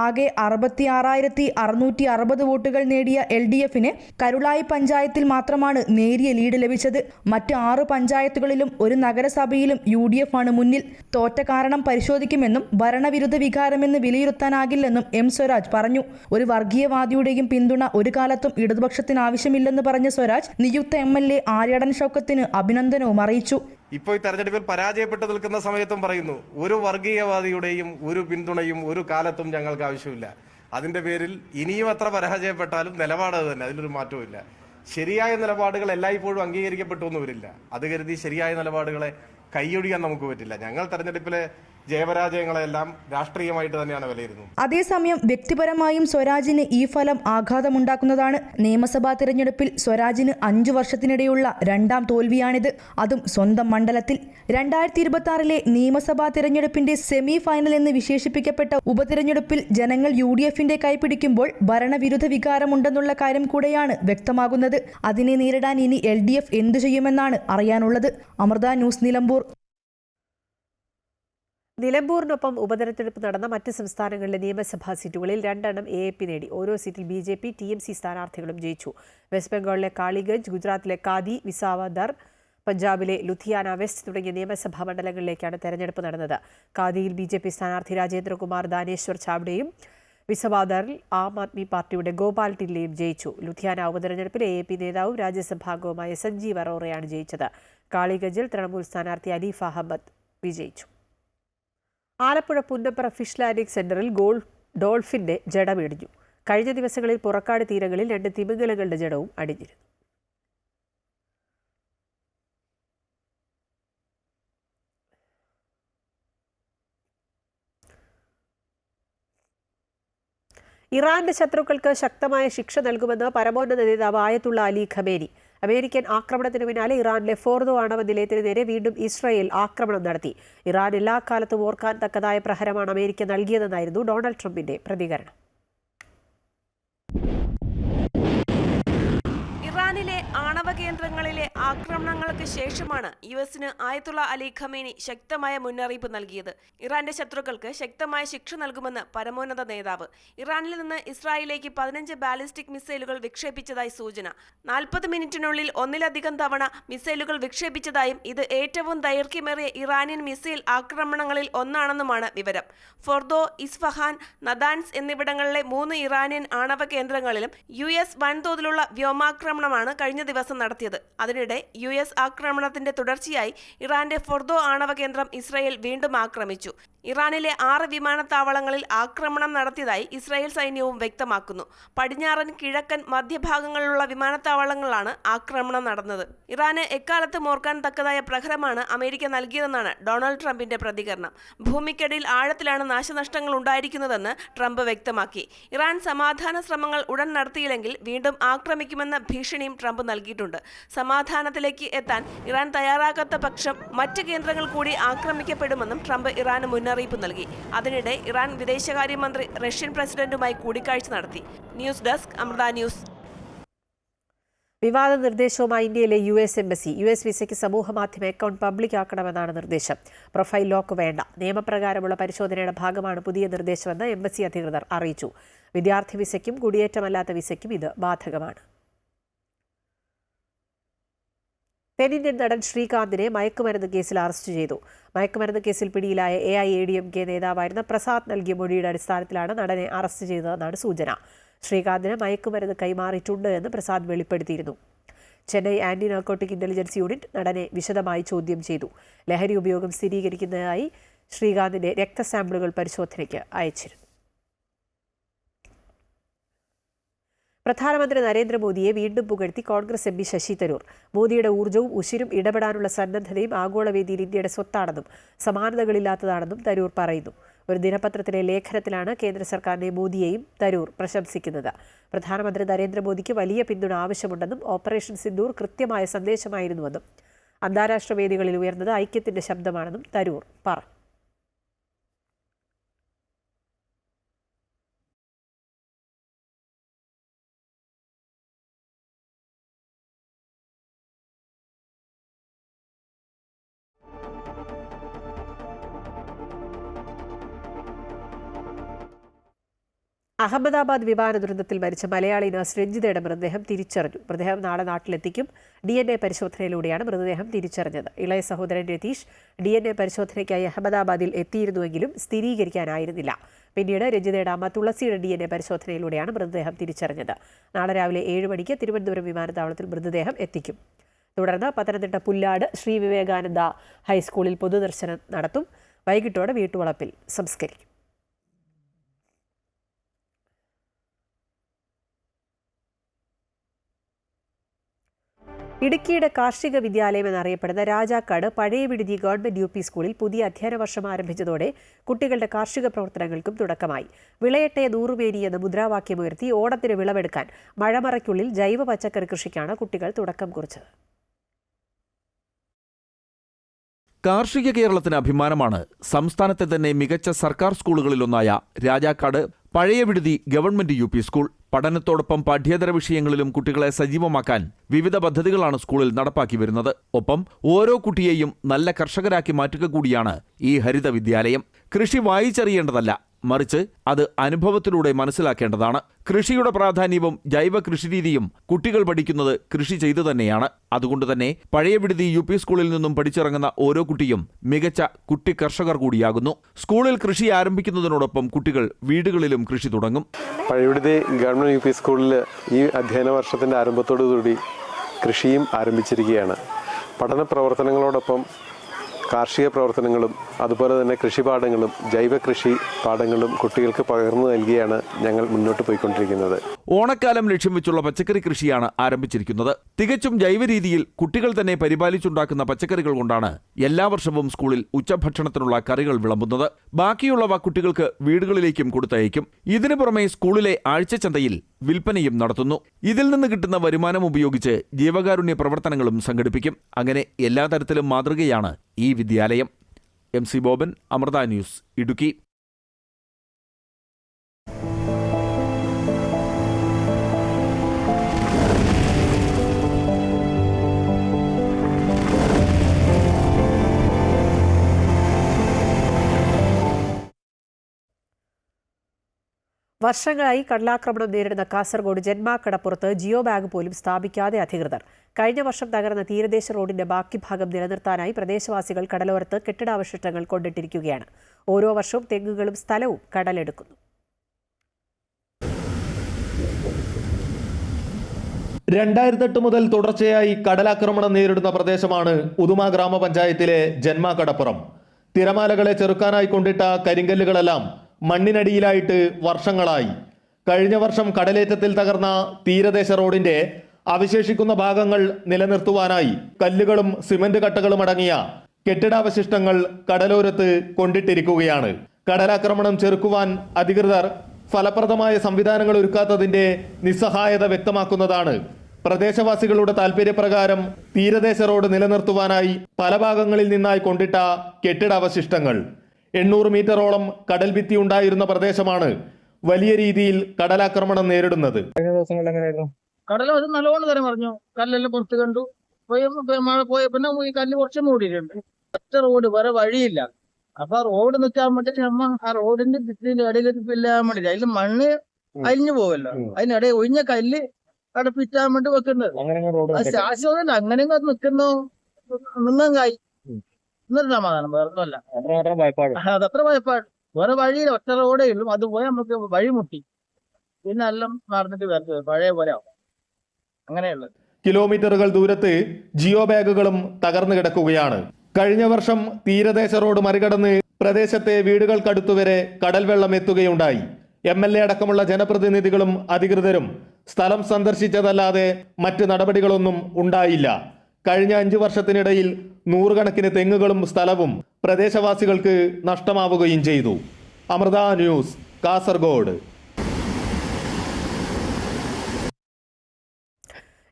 ആകെ 66,660 വോട്ടുകൾ നേടിയ LDFന് കരുളായി പഞ്ചായത്തിൽ മാത്രമാണ് നേരിയ ലീഡ് ലഭിച്ചത്. മറ്റ് 6 പഞ്ചായത്തുകളിലും ഒരു നഗരസഭയിലും UDF ആണ് മുന്നിൽ. തോറ്റ കാരണം പരിശോധിക്കുമെന്നും ഭരണവിരുദ്ധ വികാരമെന്ന് വിലയിരുത്താനാകില്ലെന്നും M സ്വരാജ് പറഞ്ഞു. ഒരു വർഗീയവാദിയുടെയും പിന്തുണ ഒരു കാലത്തും ഇടതുപക്ഷത്തിന് ആവശ്യമില്ലെന്ന് പറഞ്ഞ സ്വരാജ് നിയുക്ത MLA ആര്യാടൻ ഷൗക്കത്തിന് അഭിനന്ദനവും അറിയിച്ചു. ഇപ്പോൾ ഈ തെരഞ്ഞെടുപ്പിൽ പരാജയപ്പെട്ടു നിൽക്കുന്ന സമയത്തും പറയുന്നു, ഒരു വർഗീയവാദിയുടെയും ഒരു പിന്തുണയും ഒരു കാലത്തും ഞങ്ങൾക്ക് ആവശ്യമില്ല. അതിന്റെ പേരിൽ ഇനിയും എത്ര പരാജയപ്പെട്ടാലും നിലപാട് തന്നെ, അതിലൊരു മാറ്റവും ഇല്ല. ശരിയായ നിലപാടുകൾ എല്ലായ്പ്പോഴും അംഗീകരിക്കപ്പെട്ടു എന്ന് വരില്ല. അത് കരുതി ശരിയായ നിലപാടുകളെ കൈയൊഴിയാൻ നമുക്ക് പറ്റില്ല. ഞങ്ങൾ തെരഞ്ഞെടുപ്പിലെ ജയപരാജയങ്ങളെല്ലാം രാഷ്ട്രീയമായിട്ട് തന്നെയാണ് വിലയിരുന്നത്. അതേസമയം വ്യക്തിപരമായും സ്വരാജിന് ഈ ഫലം ആഘാതമുണ്ടാക്കുന്നതാണ്. നിയമസഭാ തിരഞ്ഞെടുപ്പിൽ സ്വരാജിന് 5 വർഷത്തിനിടെയുള്ള രണ്ടാം തോൽവിയാണിത്, അതും സ്വന്തം മണ്ഡലത്തിൽ. 2026 നിയമസഭാ തിരഞ്ഞെടുപ്പിന്റെ സെമി ഫൈനൽ എന്ന് വിശേഷിപ്പിക്കപ്പെട്ട ഉപതിരഞ്ഞെടുപ്പിൽ ജനങ്ങൾ UDFന്റെ കൈപിടിക്കുമ്പോൾ ഭരണവിരുദ്ധ വികാരമുണ്ടെന്നുള്ള കാര്യം കൂടെയാണ് വ്യക്തമാകുന്നത്. അതിനെ നേരിടാൻ ഇനി LDF എന്തു ചെയ്യുമെന്നാണ് അറിയാനുള്ളത്. അമൃത ന്യൂസ്, നിലമ്പൂർ. നിലമ്പൂരിനൊപ്പം ഉപതെരഞ്ഞെടുപ്പ് നടന്ന മറ്റ് സംസ്ഥാനങ്ങളിലെ നിയമസഭാ സീറ്റുകളിൽ 2 AAP നേടി. ഓരോ സീറ്റിൽ BJP, TMC സ്ഥാനാർത്ഥികളും ജയിച്ചു. വെസ്റ്റ് ബംഗാളിലെ കാളിഗഞ്ച്, ഗുജറാത്തിലെ കാദി, വിസാവദർ, പഞ്ചാബിലെ ലുധിയാന വെസ്റ്റ് തുടങ്ങിയ നിയമസഭാ മണ്ഡലങ്ങളിലേക്കാണ് തെരഞ്ഞെടുപ്പ് നടന്നത്. കാദിയിൽ BJP സ്ഥാനാർത്ഥി രാജേന്ദ്രകുമാർ ദാനേശ്വർ ചാവ്ഡയും വിസാവദറിൽ ആം ആദ്മി പാർട്ടിയുടെ ഗോപാൽ ടില്ലയും ജയിച്ചു. ലുധിയാന ഉപതെരഞ്ഞെടുപ്പിൽ AAP നേതാവും രാജ്യസഭാംഗവുമായ സഞ്ജീവ് അറോറയാണ് ജയിച്ചത്. കാളിഗഞ്ചിൽ തൃണമൂൽ സ്ഥാനാർത്ഥി അലീഫ് അഹമ്മദ് വിജയിച്ചു. ആലപ്പുഴ പുന്നപ്ര ഫിഷ് ലാൻഡിംഗ് സെന്ററിൽ ഡോൾഫിന്റെ ജഡമിടിഞ്ഞു. കഴിഞ്ഞ ദിവസങ്ങളിൽ പുറക്കാട് തീരങ്ങളിൽ 2 തിമിംഗലങ്ങളുടെ ജഡവും അടിഞ്ഞിരുന്നു. ഇറാന്റെ ശത്രുക്കൾക്ക് ശക്തമായ ശിക്ഷ നൽകുമെന്ന് പരമോന്നത നേതാവ് ആയത്തുള്ള അലി ഖമേനി. അമേരിക്കൻ ആക്രമണത്തിന് പിന്നാലെ ഇറാനിലെ ഫോർദോ ആണവ നിലയത്തിന് നേരെ വീണ്ടും ഇസ്രായേൽ ആക്രമണം നടത്തി. ഇറാൻ എല്ലാ കാലത്തും ഓർക്കാൻ തക്കതായ പ്രഹരമാണ് അമേരിക്ക നൽകിയതെന്നായിരുന്നു ഡൊണാൾഡ് ട്രംപിന്റെ പ്രതികരണം. ഇറാനിലെ ആണവ കേന്ദ്രങ്ങളിലെ ആക്രമണങ്ങൾക്ക് ശേഷമാണ് യുഎസിന് ആയത്തുള്ള അലി ഖമേനി ശക്തമായ മുന്നറിയിപ്പ് നൽകിയത്. ഇറാന്റെ ശത്രുക്കൾക്ക് ശക്തമായ ശിക്ഷ നൽകുമെന്ന് പരമോന്നത നേതാവ്. ഇറാനിൽ നിന്ന് ഇസ്രായേലിലേക്ക് 15 ബാലിസ്റ്റിക് മിസൈലുകൾ വിക്ഷേപിച്ചതായി സൂചന. 40 മിനിറ്റിനുള്ളിൽ ഒന്നിലധികം തവണ മിസൈലുകൾ വിക്ഷേപിച്ചതായും ഇത് ഏറ്റവും ദൈർഘ്യമേറിയ ഇറാനിയൻ മിസൈൽ ആക്രമണങ്ങളിൽ ഒന്നാണെന്നുമാണ് വിവരം. ഫോർദോ, ഇസ്ഫഹാൻ, നദാൻസ് എന്നിവിടങ്ങളിലെ 3 ഇറാനിയൻ ആണവ കേന്ദ്രങ്ങളിലും US വൻതോതിലുള്ള വ്യോമാക്രമണമാണ് കഴിഞ്ഞ ദിവസം നടത്തിയത്. അതിനിടെ US ആക്രമണത്തിന്റെ തുടർച്ചയായി ഇറാന്റെ ഫോർദോ ആണവ കേന്ദ്രം ഇസ്രായേൽ വീണ്ടും ആക്രമിച്ചു. ഇറാനിലെ 6 വിമാനത്താവളങ്ങളിൽ ആക്രമണം നടത്തിയതായി ഇസ്രായേൽ സൈന്യവും വ്യക്തമാക്കുന്നു. പടിഞ്ഞാറൻ, കിഴക്കൻ, മധ്യഭാഗങ്ങളിലുള്ള വിമാനത്താവളങ്ങളിലാണ് ആക്രമണം നടന്നത്. ഇറാന് എക്കാലത്തും ഓർക്കാൻ തക്കതായ പ്രഹരമാണ് അമേരിക്ക നൽകിയതെന്നാണ് ഡൊണാൾഡ് ട്രംപിന്റെ പ്രതികരണം. ഭൂമിക്കടിയിൽ ആഴത്തിലാണ് നാശനഷ്ടങ്ങൾ ഉണ്ടായിരിക്കുന്നതെന്ന് ട്രംപ് വ്യക്തമാക്കി. ഇറാൻ സമാധാന ശ്രമങ്ങൾ ഉടൻ നടത്തിയില്ലെങ്കിൽ വീണ്ടും ആക്രമിക്കുമെന്ന ഭീഷണിയും ട്രംപ് നൽകിയിട്ടുണ്ട്. സമാധാനത്തിലേക്ക് എത്താൻ ഇറാൻ തയ്യാറാകാത്ത പക്ഷം മറ്റ് കേന്ദ്രങ്ങൾ കൂടി ആക്രമിക്കപ്പെടുമെന്നും ട്രംപ് ഇറാന് മുന്നറിയിപ്പ് നൽകി. അതിനിടെ ഇറാൻ വിദേശകാര്യമന്ത്രി റഷ്യൻ പ്രസിഡന്റുമായി കൂടിക്കാഴ്ച നടത്തി. News desk Amrita news. വിവാദ നിർദ്ദേശവുമായി ഇന്ത്യയിലെ US എംബസി. US വിസയ്ക്ക് സമൂഹമാധ്യമ അക്കൗണ്ട് പബ്ലിക് ആക്കണമെന്നാണ് നിർദ്ദേശം. പ്രൊഫൈൽ ലോക്ക് വേണ്ട. നിയമപ്രകാരമുള്ള പരിശോധനയുടെ ഭാഗമാണ് പുതിയ നിർദ്ദേശമെന്ന് എംബസി അധികൃതർ അറിയിച്ചു. വിദ്യാർത്ഥി വിസയ്ക്കും കുടിയേറ്റമല്ലാത്ത വിസയ്ക്കും ഇത് ബാധകമാണ്. തെന്നിന്ത്യൻ നടൻ ശ്രീകാന്തിനെ മയക്കുമരുന്ന് കേസിൽ അറസ്റ്റ് ചെയ്തു. മയക്കുമരുന്ന് കേസിൽ പിടിയിലായ AIADMK നേതാവായിരുന്ന പ്രസാദ് നൽകിയ മൊഴിയുടെ അടിസ്ഥാനത്തിലാണ് നടനെ അറസ്റ്റ് ചെയ്തതെന്നാണ് സൂചന. ശ്രീകാന്തിന് മയക്കുമരുന്ന് കൈമാറിയിട്ടുണ്ട് എന്ന് പ്രസാദ് വെളിപ്പെടുത്തിയിരുന്നു. Chennai anti narcotic intelligence unit നടനെ വിശദമായി ചോദ്യം ചെയ്തു. ലഹരി ഉപയോഗം സ്ഥിരീകരിക്കുന്നതിനായി ശ്രീകാന്തിന്റെ രക്തസാമ്പിളുകൾ പരിശോധനയ്ക്ക് അയച്ചിരുന്നു. പ്രധാനമന്ത്രി നരേന്ദ്രമോദിയെ വീണ്ടും പുകഴ്ത്തി കോൺഗ്രസ് MP ശശി തരൂർ. മോദിയുടെ ഊർജ്ജവും ഉശിരും ഇടപെടാനുള്ള സന്നദ്ധതയും ആഗോളവേദിയിൽ ഇന്ത്യയുടെ സ്വത്താണെന്നും സമാനതകളില്ലാത്തതാണെന്നും തരൂർ പറയുന്നു. ഒരു ദിനപത്രത്തിലെ ലേഖനത്തിലാണ് കേന്ദ്ര സർക്കാരിനെ മോദിയെയും തരൂർ പ്രശംസിക്കുന്നത്. പ്രധാനമന്ത്രി നരേന്ദ്രമോദിക്ക് വലിയ പിന്തുണ ആവശ്യമുണ്ടെന്നും ഓപ്പറേഷൻ സിന്ദൂർ കൃത്യമായ സന്ദേശമായിരുന്നുവെന്നും അന്താരാഷ്ട്ര വേദികളിൽ ഉയർന്നത് ഐക്യത്തിന്റെ ശബ്ദമാണെന്നും തരൂർ പറഞ്ഞു. അഹമ്മദാബാദ് വിമാന ദുരന്തത്തിൽ മരിച്ച മലയാളി നഴ്സ് രഞ്ജിതയുടെ മൃതദേഹം തിരിച്ചറിഞ്ഞു. മൃതദേഹം നാളെ നാട്ടിലെത്തിക്കും. DNA പരിശോധനയിലൂടെയാണ് മൃതദേഹം തിരിച്ചറിഞ്ഞത്. ഇളയ സഹോദരൻ രതീഷ് DNA പരിശോധനയ്ക്കായി അഹമ്മദാബാദിൽ എത്തിയിരുന്നുവെങ്കിലും സ്ഥിരീകരിക്കാനായിരുന്നില്ല. പിന്നീട് രഞ്ജിതയുടെ അമ്മ തുളസിയുടെ DNA പരിശോധനയിലൂടെയാണ് മൃതദേഹം തിരിച്ചറിഞ്ഞത്. നാളെ രാവിലെ 7 മണിക്ക് തിരുവനന്തപുരം വിമാനത്താവളത്തിൽ മൃതദേഹം എത്തിക്കും. തുടർന്ന് പത്തനംതിട്ട പുല്ലാട് ശ്രീ വിവേകാനന്ദ ഹൈസ്കൂളിൽ പൊതുദർശനം നടത്തും. വൈകിട്ടോടെ വീട്ടുവളപ്പിൽ സംസ്കരിക്കും. ഇടുക്കിയുടെ കാർഷിക വിദ്യാലയം എന്നറിയപ്പെടുന്ന രാജാക്കാട് പഴയ വിടുതി ഗവൺമെന്റ് UP സ്കൂളിൽ പുതിയ അധ്യയന വർഷം ആരംഭിച്ചതോടെ കുട്ടികളുടെ കാർഷിക പ്രവർത്തനങ്ങൾക്കും തുടക്കമായി. വിളയട്ടെ നൂറുമേനി എന്ന മുദ്രാവാക്യമുയർത്തി ഓണത്തിന് വിളവെടുക്കാൻ മഴമറയ്ക്കുള്ളിൽ ജൈവ പച്ചക്കറി കൃഷിക്കാണ് കുട്ടികൾ തുടക്കം കുറിച്ചത്. കാർഷിക കേരളത്തിന് അഭിമാനമാണ് സംസ്ഥാനത്തെ തന്നെ മികച്ച സർക്കാർ സ്കൂളുകളിലൊന്നായ രാജാക്കാട് പഴയ വിടുതി ഗവൺമെന്റ് UP സ്കൂൾ. പഠനത്തോടൊപ്പം പാഠ്യേതര വിഷയങ്ങളിലും കുട്ടികളെ സജീവമാക്കാൻ വിവിധ പദ്ധതികളാണ് സ്കൂളിൽ നടപ്പാക്കി വരുന്നത്. ഒപ്പം ഓരോ കുട്ടിയെയും നല്ല കർഷകരാക്കി മാറ്റുക കൂടിയാണ് ഈ ഹരിത വിദ്യാലയം. കൃഷി വായിച്ചറിയേണ്ടതല്ല, മറിച്ച് അത് അനുഭവത്തിലൂടെ മനസ്സിലാക്കേണ്ടതാണ്. കൃഷിയുടെ പ്രാധാന്യവും ജൈവ കൃഷിരീതിയും കുട്ടികൾ പഠിക്കുന്നത് കൃഷി ചെയ്തു തന്നെയാണ്. അതുകൊണ്ട് തന്നെ പഴയ വിടുതി UP സ്കൂളിൽ നിന്നും പഠിച്ചിറങ്ങുന്ന ഓരോ കുട്ടിയും മികച്ച കുട്ടി കർഷകർ കൂടിയാകുന്നു. സ്കൂളിൽ കൃഷി ആരംഭിക്കുന്നതിനോടൊപ്പം കുട്ടികൾ വീടുകളിലും കൃഷി തുടങ്ങും. പഴയ വിടുതി ഗവൺമെന്റ് UP സ്കൂളിൽ ഈ അധ്യയന വർഷത്തിന്റെ ആരംഭത്തോടുകൂടി കൃഷിയും ആരംഭിച്ചിരിക്കുകയാണ്. പഠന പ്രവർത്തനങ്ങളോടൊപ്പം കാർഷിക പ്രവർത്തനങ്ങളും അതുപോലെ തന്നെ കൃഷിപാഠങ്ങളും ജൈവ കൃഷി പാഠങ്ങളും കുട്ടികൾക്ക് പകർന്നു നൽകിയാണ് ഞങ്ങൾ മുന്നോട്ട് പോയിക്കൊണ്ടിരിക്കുന്നത്. ഓണക്കാലം ലക്ഷ്യം വെച്ചുള്ള പച്ചക്കറി കൃഷിയാണ് ആരംഭിച്ചിരിക്കുന്നത്. തികച്ചും ജൈവ രീതിയിൽ കുട്ടികൾ തന്നെ പരിപാലിച്ചുണ്ടാക്കുന്ന പച്ചക്കറികൾ കൊണ്ടാണ് എല്ലാ വർഷവും സ്കൂളിൽ ഉച്ചഭക്ഷണത്തിനുള്ള കറികൾ വിളമ്പുന്നത്. ബാക്കിയുള്ളവ കുട്ടികൾക്ക് വീടുകളിലേക്കും കൊടുത്തയക്കും. ഇതിനു പുറമെ സ്കൂളിലെ ആഴ്ചച്ചന്തയിൽ വിൽപ്പനയും നടത്തുന്നു. ഇതിൽ നിന്ന് കിട്ടുന്ന വരുമാനം ഉപയോഗിച്ച് ജീവകാരുണ്യ പ്രവർത്തനങ്ങളും സംഘടിപ്പിക്കും. അങ്ങനെ എല്ലാ തരത്തിലും മാതൃകയാണ് ഈ വിദ്യാലയം. MC Boban, Amrita news, Idukki. വർഷങ്ങളായി കടലാക്രമണം നേരിടുന്ന കാസർഗോഡ് ജന്മാക്കടപ്പുറത്ത് ജിയോ ബാഗ് പോലും സ്ഥാപിക്കാതെ അധികൃതർ. കഴിഞ്ഞ വർഷം തകർന്ന തീരദേശ റോഡിന്റെ ബാക്കി ഭാഗം നിലനിർത്താനായി പ്രദേശവാസികൾ കടലോരത്ത് കെട്ടിടാവശിഷ്ടങ്ങൾ കൊണ്ടിട്ടിരിക്കുകയാണ്. ഓരോ വർഷവും തെങ്ങുകളും സ്ഥലവും കടലെടുക്കുന്നു. 2008 മുതൽ തുടർച്ചയായി കടലാക്രമണം നേരിടുന്ന പ്രദേശമാണ് ഉദുമ ഗ്രാമപഞ്ചായത്തിലെ ജന്മാക്കടപ്പുറം. തിരമാലകളെ ചെറുക്കാനായി കൊണ്ടിട്ട കരിങ്കല്ലുകളെല്ലാം മണ്ണിനടിയിലായിട്ട് വർഷങ്ങളായി. കഴിഞ്ഞ വർഷം കടലേറ്റത്തിൽ തകർന്ന തീരദേശ റോഡിന്റെ അവശേഷിക്കുന്ന ഭാഗങ്ങൾ നിലനിർത്തുവാനായി കല്ലുകളും സിമന്റ് കട്ടകളും അടങ്ങിയ കെട്ടിടാവശിഷ്ടങ്ങൾ കടലോരത്ത് കൊണ്ടിട്ടിരിക്കുകയാണ്. കടലാക്രമണം ചെറുക്കുവാൻ അധികൃതർ ഫലപ്രദമായ സംവിധാനങ്ങൾ ഒരുക്കാത്തതിന്റെ നിസ്സഹായത വ്യക്തമാക്കുന്നതാണ്. പ്രദേശവാസികളുടെ താൽപര്യപ്രകാരം തീരദേശ റോഡ് നിലനിർത്തുവാനായി പല ഭാഗങ്ങളിൽ നിന്നായി കൊണ്ടിട്ട കെട്ടിടാവശിഷ്ടങ്ങൾ. 800 മീറ്ററോളം കടൽ ഭിത്തി ഉണ്ടായിരുന്ന പ്രദേശമാണ് വലിയ രീതിയിൽ കടലാക്രമണം നേരിടുന്നത്. കടൽ നല്ലോണം തരം പറഞ്ഞു. കല്ലെല്ലാം പുറത്ത് കണ്ടു. മഴ പോയ പിന്നെ ഈ കല്ല് കുറച്ച് മൂടിയിട്ടുണ്ട്. ഒറ്റ റോഡ് വേറെ വഴിയില്ല. അപ്പൊ ആ റോഡ് നിൽക്കാൻ വേണ്ടിട്ട് നമ്മ ആ റോഡിന്റെ ഭിത്തിന്റെ ഇടയിൽ ഇല്ലാൻ വേണ്ടിട്ട് അതിൽ മണ്ണ് അലിഞ്ഞു പോവല്ലോ. അതിനിടയിൽ ഒഴിഞ്ഞ കല്ല് അവിടെ പിറ്റാൻ വേണ്ടി വെക്കുന്നത്. അത് ശാശ്വതമല്ല. അങ്ങനെ നിൽക്കുന്നു നിന്നങ്ങായി എന്നൊരു സമാധാനം. വേറെ ഒന്നുമല്ല. അതത്ര ഭയപ്പാട്. വേറെ വഴിയില്ല. ഒറ്റ റോഡേ ഉള്ളൂ. അത് പോയി നമുക്ക് വഴി മുട്ടി പിന്നെ എല്ലാം നടന്നിട്ട് വരരുത്. പഴയ പോലെ ആവും. അങ്ങനെയുള്ളത്. കിലോമീറ്ററുകൾ ദൂരത്ത് ജിയോ ബാഗുകളും തകർന്നു കിടക്കുകയാണ്. കഴിഞ്ഞ വർഷം തീരദേശ റോഡ് മറികടന്ന് പ്രദേശത്തെ വീടുകൾക്കടുത്തുവരെ കടൽ വെള്ളം എത്തുകയുണ്ടായി. MLA അടക്കമുള്ള ജനപ്രതിനിധികളും അധികൃതരും സ്ഥലം സന്ദർശിച്ചതല്ലാതെ മറ്റ് നടപടികളൊന്നും ഉണ്ടായില്ല. കഴിഞ്ഞ 5 വർഷത്തിനിടയിൽ 100 കണക്കിന് തെങ്ങുകളും സ്ഥലവും പ്രദേശവാസികൾക്ക് നഷ്ടമാവുകയും ചെയ്തു. അമൃത ന്യൂസ്, കാസർഗോഡ്.